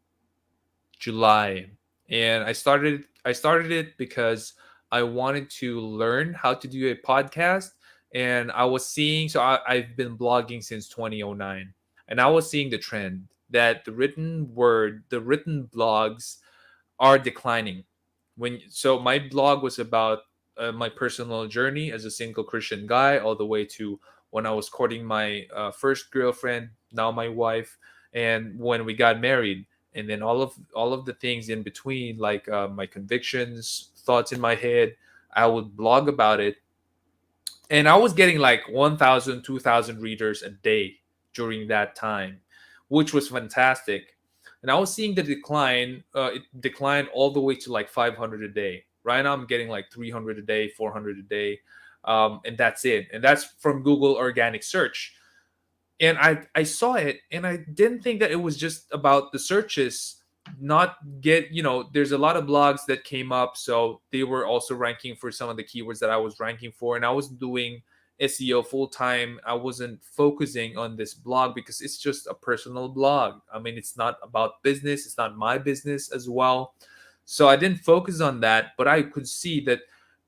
July, and I started it because I wanted to learn how to do a podcast, and I was seeing. So I've been blogging since 2009, and I was seeing the trend that the written blogs are declining. My blog was about my personal journey as a single Christian guy, all the way to when I was courting my first girlfriend, now my wife, and when we got married. and then all of the things in between, like my convictions, thoughts in my head, I would blog about it. And I was getting like 1,000, 2,000 readers a day during that time, which was fantastic. And I was seeing the decline. It declined all the way to like 500 a day. Right now, I'm getting like 300 a day, 400 a day, and that's it. And that's from Google organic search. And I saw it, and I didn't think that it was just about the searches. Not get there's a lot of blogs that came up, so they were also ranking for some of the keywords that I was ranking for, and I was doing SEO full time. I wasn't focusing on this blog because it's just a personal blog. I mean, it's not about business, it's not my business as well. So I didn't focus on that, but I could see that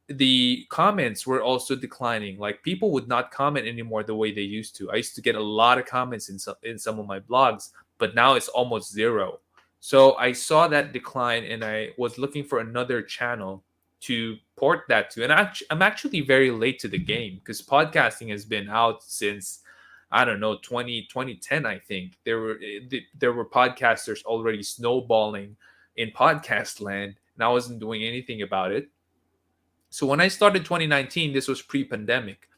the comments were also declining. Like, people would not comment anymore the way they used to. I used to get a lot of comments in some of my blogs, but now it's almost zero. So I saw that decline, and I was looking for another channel to port that to. And I'm actually very late to the game because podcasting has been out since, I don't know, 2010. I think there were podcasters already snowballing in podcast land, and I wasn't doing anything about it. So when I started 2019, this was pre-pandemic.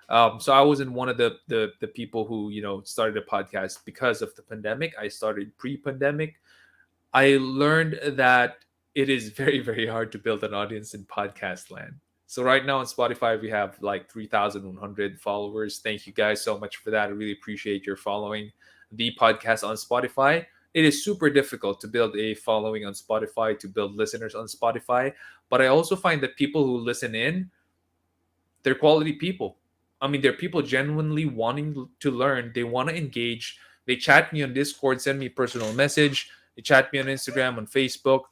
So I wasn't one of the people who started a podcast because of the pandemic. I started pre-pandemic. I learned that it is very, very hard to build an audience in podcast land. So right now on Spotify, we have like 3,100 followers. Thank you guys so much for that. I really appreciate your following the podcast on Spotify. It is super difficult to build a following on Spotify, to build listeners on Spotify. But I also find that people who listen in, they're quality people. I mean, they're people genuinely wanting to learn. They want to engage. They chat me on Discord, send me a personal message. They chat me on Instagram, on Facebook.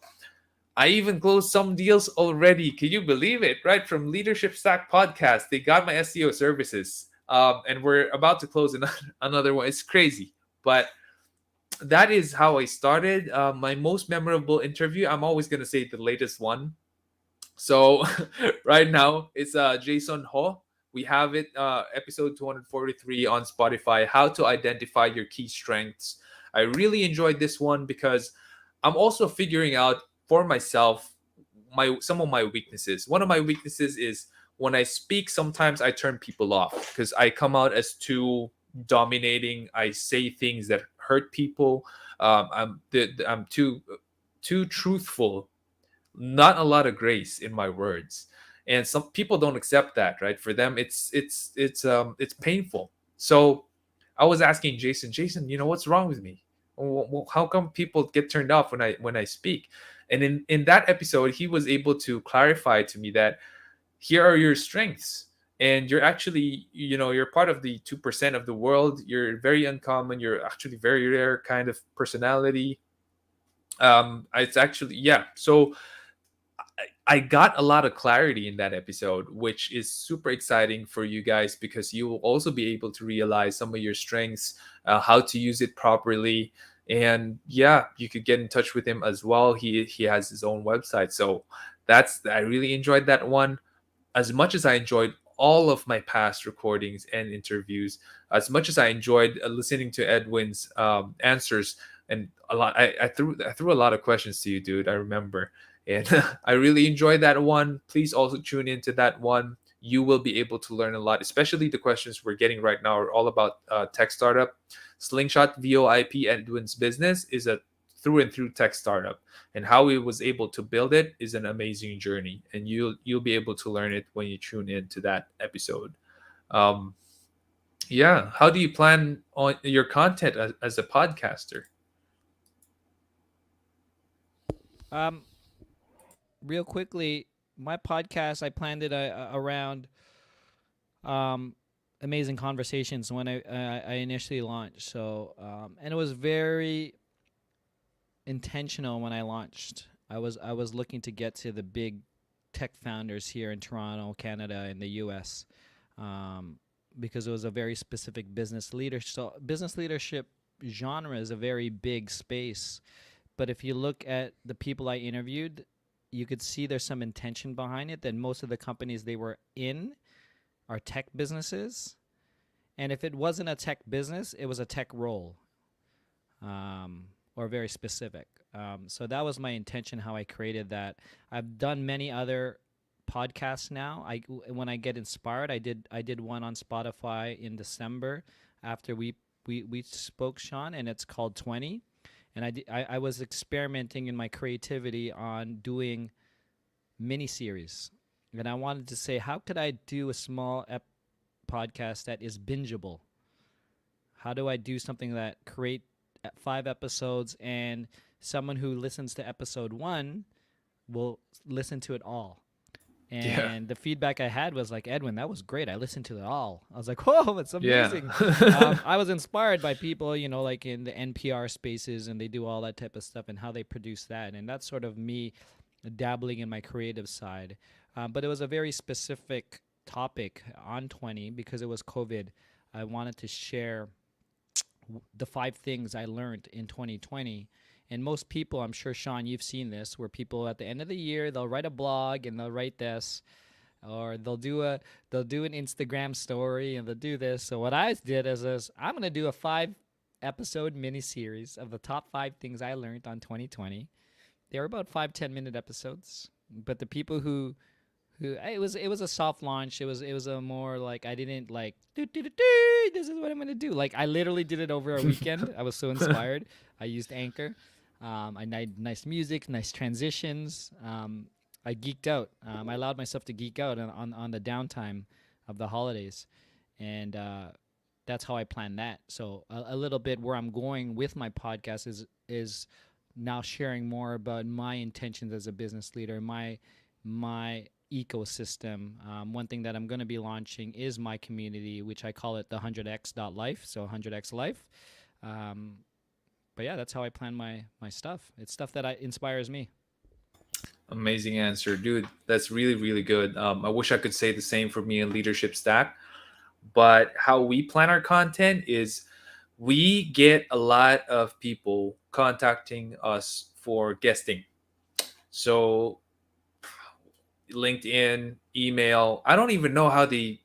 I even closed some deals already. Can you believe it? Right from Leadership Stack Podcast, they got my SEO services, and we're about to close another one. It's crazy, but that is how I started. My most memorable interview, I'm always gonna say the latest one. So right now it's Jason Ho. We have it, episode 243 on Spotify. How to identify your key strengths. I really enjoyed this one because I'm also figuring out for myself my some of my weaknesses. One of my weaknesses is when I speak, sometimes I turn people off because I come out as too dominating. I say things that hurt people. I'm too truthful, not a lot of grace in my words, and some people don't accept that. Right, for them it's painful. So I was asking Jason, what's wrong with me? How come people get turned off when I speak? And in that episode, he was able to clarify to me that here are your strengths, and you're actually, you're part of the 2% of the world. You're very uncommon, you're actually very rare kind of personality. It's actually, yeah. So I got a lot of clarity in that episode, which is super exciting for you guys because you will also be able to realize some of your strengths, how to use it properly. And yeah, you could get in touch with him as well. He has his own website. So I really enjoyed that one. As much as I enjoyed all of my past recordings and interviews, as much as I enjoyed listening to Edwin's answers, and a lot, I threw a lot of questions to you, dude. I remember, and I really enjoyed that one. Please also tune into that one. You will be able to learn a lot, especially the questions we're getting right now are all about tech startup. Slingshot VoIP Edwin's business is a through and through tech startup, and how he was able to build it is an amazing journey, and you'll be able to learn it when you tune into that episode. um yeah, how do you plan on your content as a podcaster? Um, Real quickly, my podcast, I planned it around um, amazing conversations when I initially launched. So and it was very intentional when I launched. I was looking to get to the big tech founders here in Toronto, Canada, and the U.S. Um, because it was a very specific business leadership. So business leadership genre is a very big space. But if you look at the people I interviewed, you could see there's some intention behind it. That most of the companies they were in are tech businesses, and if it wasn't a tech business, it was a tech role, um, or very specific. So that was my intention how I created that. I've done many other podcasts now. When I get inspired, I did one on Spotify in December after we spoke, Sean, and it's called 20. And I was experimenting in my creativity on doing mini series, and I wanted to say, how could I do a small podcast that is bingeable? How do I do something that create 5 episodes, and someone who listens to episode one will listen to it all? Yeah. And the feedback I had was like, Edwin, that was great. I listened to it all. I was like, whoa, it's Yeah. amazing. I was inspired by people, like in the NPR spaces, and they do all that type of stuff and how they produce that. And that's sort of me dabbling in my creative side. But it was a very specific topic on 20 because it was COVID. I wanted to share the 5 things I learned in 2020. And most people, I'm sure, Sean, you've seen this, where people at the end of the year, they'll write a blog and they'll write this, or they'll do an Instagram story and they'll do this. So what I did is I'm gonna do a 5 episode mini series of the top 5 things I learned on 2020. They were about 5-10 minute episodes, but the people who it was a soft launch. It was a more like, I didn't like this is what I'm gonna do. Like, I literally did it over a weekend. I was so inspired. I used Anchor. I made nice music, nice transitions. I geeked out. I allowed myself to geek out on the downtime of the holidays, and that's how I planned that. So a little bit where I'm going with my podcast is now sharing more about my intentions as a business leader, my ecosystem. One thing that I'm going to be launching is my community, which I call it the 100x.life. So 100x life. Um, but yeah, that's how I plan my stuff. It's stuff that inspires me. Amazing answer, dude. That's really, really good. I wish I could say the same for me and Leadership Stack, but how we plan our content is we get a lot of people contacting us for guesting. So LinkedIn, email. I don't even know how they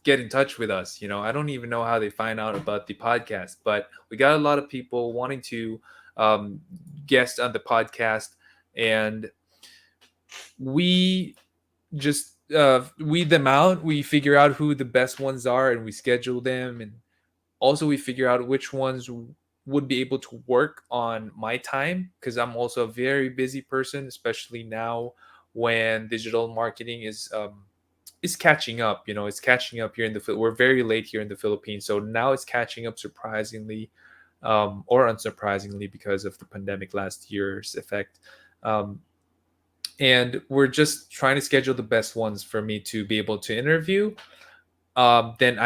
get in touch with us. I don't even know how they find out about the podcast, but we got a lot of people wanting to um, guest on the podcast, and we just weed them out. We figure out who the best ones are, and we schedule them, and also we figure out which ones would be able to work on my time, because I'm also a very busy person, especially now when digital marketing is catching up. It's catching up here in we're very late here in the Philippines, so now it's catching up surprisingly, or unsurprisingly, because of the pandemic last year's effect. um, and we're just trying to schedule the best ones for me to be able to interview. Then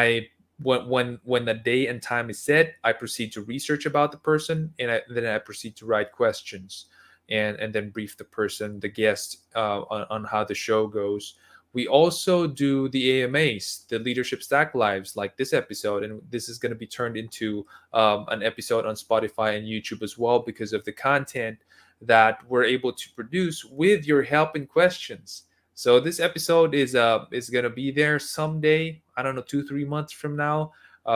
when the day and time is set, I proceed to research about the person, and then I proceed to write questions, and then brief the person, the guest, on how the show goes. We also do the AMAs, the Leadership Stack Lives, like this episode, and this is going to be turned into an episode on Spotify and YouTube as well, because of the content that we're able to produce with your help and questions. So this episode is gonna be there someday. I don't know, 2-3 months from now.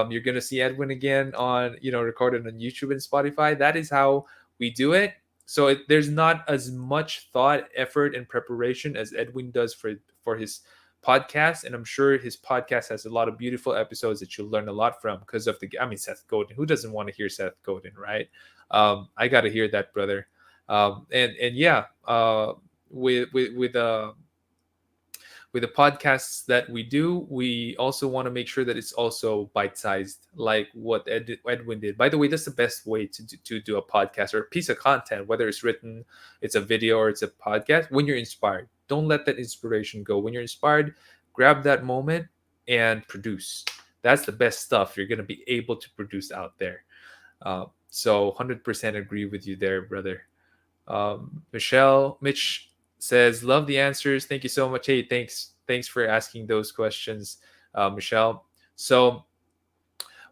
You're gonna see Edwin again on, recorded on YouTube and Spotify. That is how we do it. So there's not as much thought, effort, and preparation as Edwin does for his podcast, and I'm sure his podcast has a lot of beautiful episodes that you'll learn a lot from because of Seth Godin. Who doesn't want to hear Seth Godin, right? I got to hear that, brother. And yeah, with the podcasts that we do, we also want to make sure that it's also bite-sized, like what Edwin did. By the way, that's the best way to do a podcast or a piece of content, whether it's written, it's a video, or it's a podcast. When you're inspired, don't let that inspiration go. When you're inspired, grab that moment and produce. That's the best stuff you're going to be able to produce out there. So 100% agree with you there, brother. Mitch says, "Love the answers. Thank you so much." Hey, thanks for asking those questions, Michelle. So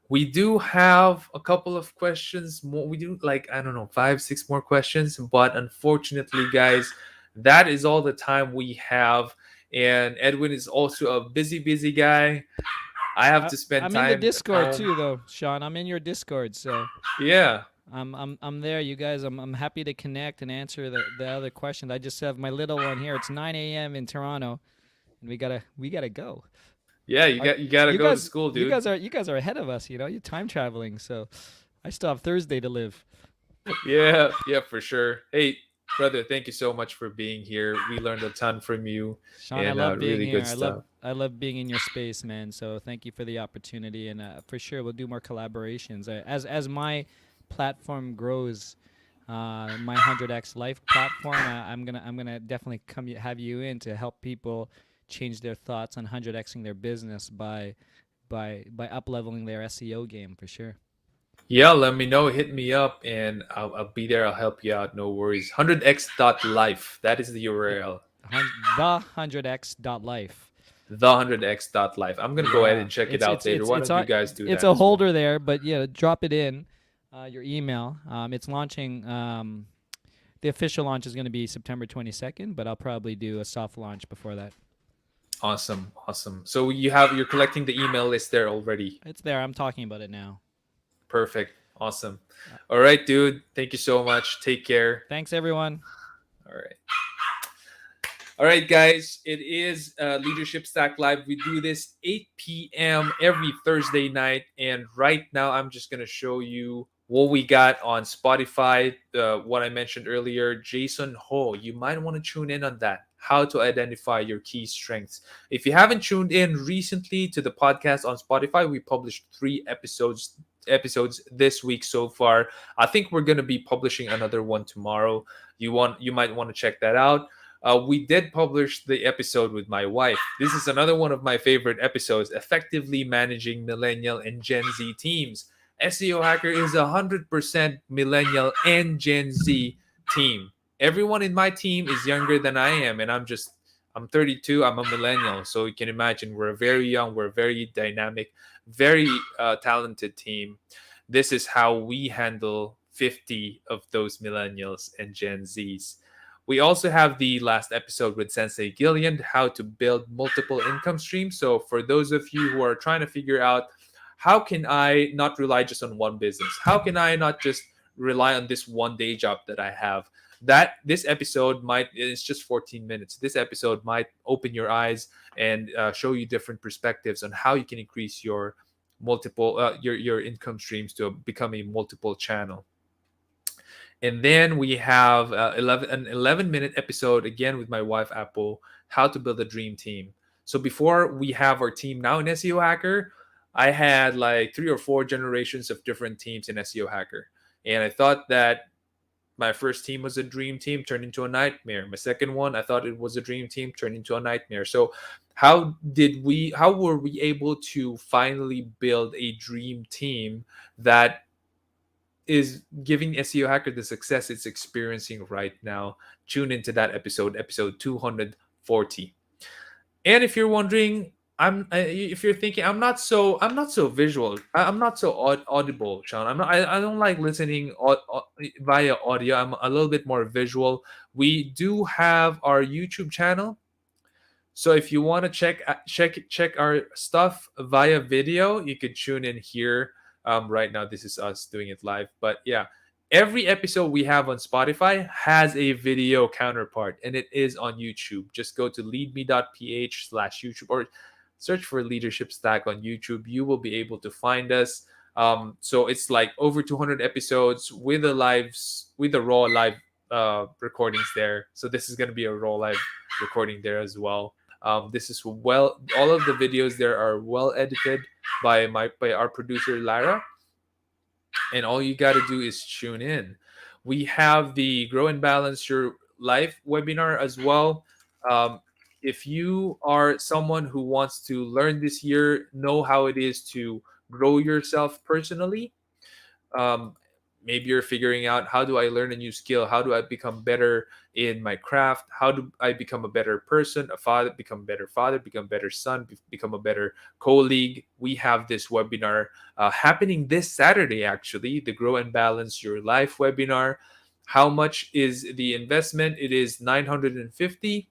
we do have a couple of questions more. We do, like, I don't know, 5, 6 more questions, but unfortunately, guys, that is all the time we have. And Edwin is also a busy guy. I have I, to spend I'm in the time at Discord home. too, though, Sean. I'm in your Discord, so Yeah. I'm there, you guys. I'm happy to connect and answer the other questions. I just have my little one here. It's 9 a.m. in Toronto, and we gotta go. Yeah, Are you got to you go to guys school, you dude. guys are you guys are ahead of us. You're time traveling, so I still have Thursday to live. Yeah, yeah, for sure. Hey, brother, thank you so much for being here. We learned a ton from you, Sean, I and love being really here. good I love stuff. I love being in your space, man. So thank you for the opportunity, and for sure we'll do more collaborations. As my platform grows, my 100x Life platform, I'm gonna definitely have you in to help people change their thoughts on 100xing their business by up leveling their SEO game for sure. Yeah, let me know. Hit me up, and I'll be there. I'll help you out. No worries. 100x.life. That is the Yeah, URL. the 100x dot life. The 100x.life. I'm gonna go ahead Yeah, and check it it's out it's later. it's Why it's don't you on guys do it's that a as well? holder there, but yeah, drop it in your email. It's launching. The official launch is going to be September 22nd, but I'll probably do a soft launch before that. Awesome, awesome. So you're collecting the email list there already. It's there. I'm talking about it now. Perfect. Awesome. Uh, All right, dude. Thank you so much. Take care. Thanks, everyone. All right. All right, guys. It is Leadership Stack Live. We do this 8 p.m. every Thursday night. And right now, I'm just going to show you what we got on Spotify. What I mentioned earlier, Jason Ho. You might want to tune in on that. How to identify your key strengths. If you haven't tuned in recently to the podcast on Spotify, we published 3 episodes this week so far. I think we're going to be publishing another one tomorrow. You might want to check that out. We did publish the episode with my wife. This is another one of my favorite episodes, effectively managing millennial and Gen Z teams. SEO Hacker is 100% millennial and Gen Z team. Everyone in my team is younger than I am, and I'm 32. I'm a millennial, so you can imagine we're very young, we're very dynamic, very talented team. This is how we handle 50 of those millennials and Gen Zs. We also have the last episode with Sensei Gillian, how to build multiple income streams. So for those of you who are trying to figure out how can I not rely just on one business? How can I not just rely on this one day job that I have? That this episode might it's just 14 minutes. This episode might open your eyes and show you different perspectives on how you can increase your your income streams to become a multiple channel. And then we have 11-minute episode again with my wife Apple, how to build a dream team. So before we have our team now in SEO Hacker, I had like 3 or 4 generations of different teams in SEO Hacker. And I thought that my first team was a dream team, turned into a nightmare. My second one, I thought it was a dream team, turned into a nightmare. So how were we able to finally build a dream team that is giving SEO Hacker the success it's experiencing right now? Tune into that episode 240. And if you're wondering, if you're thinking I'm not so visual, I'm not so audible, Sean. I don't like listening via audio. I'm a little bit more visual. We do have our YouTube channel, so if you want to check our stuff via video, you could tune in here. Right now, this is us doing it live. But yeah, every episode we have on Spotify has a video counterpart, and it is on YouTube. Just go to leadme.ph/YouTube or search for Leadership Stack on YouTube. You will be able to find us. So it's like over 200 episodes with the raw live recordings there. So this is going to be a raw live recording there as well. This is all of the videos there are well edited by our producer Lara, and all you got to do is tune in. We have the Grow and Balance Your Life webinar as well. Um, if you are someone who wants to learn this year, know how it is to grow yourself personally, um, maybe you're figuring out, how do I learn a new skill, how do I become better in my craft, how do I become a better person, a father, become a better father, become a better son, become a better colleague. We have this webinar happening this Saturday, actually, the Grow and Balance Your Life webinar. How much is the investment? It is 950,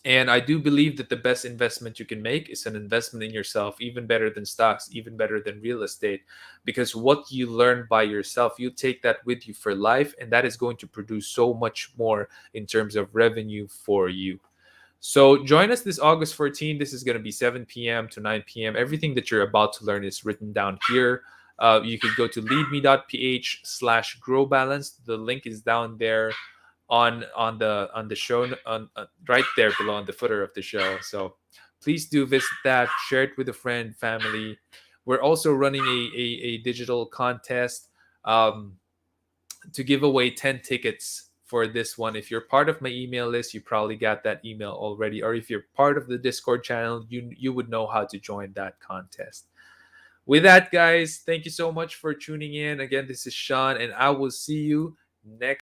And I do believe that the best investment you can make is an investment in yourself, even better than stocks, even better than real estate. Because what you learn by yourself, you take that with you for life, and that is going to produce so much more in terms of revenue for you. So join us this August 14th. This is going to be 7 p.m. to 9 p.m. Everything that you're about to learn is written down here. You can go to leadme.ph/grow balance. The link is down there on the show, on right there below on the footer of the show. So please do visit that, share it with a friend, family. We're also running a digital contest, um, to give away 10 tickets for this one. If you're part of my email list, you probably got that email already, or if you're part of the Discord channel, you would know how to join that contest. With that, guys, thank you so much for tuning in. Again, this is Sean, and I will see you next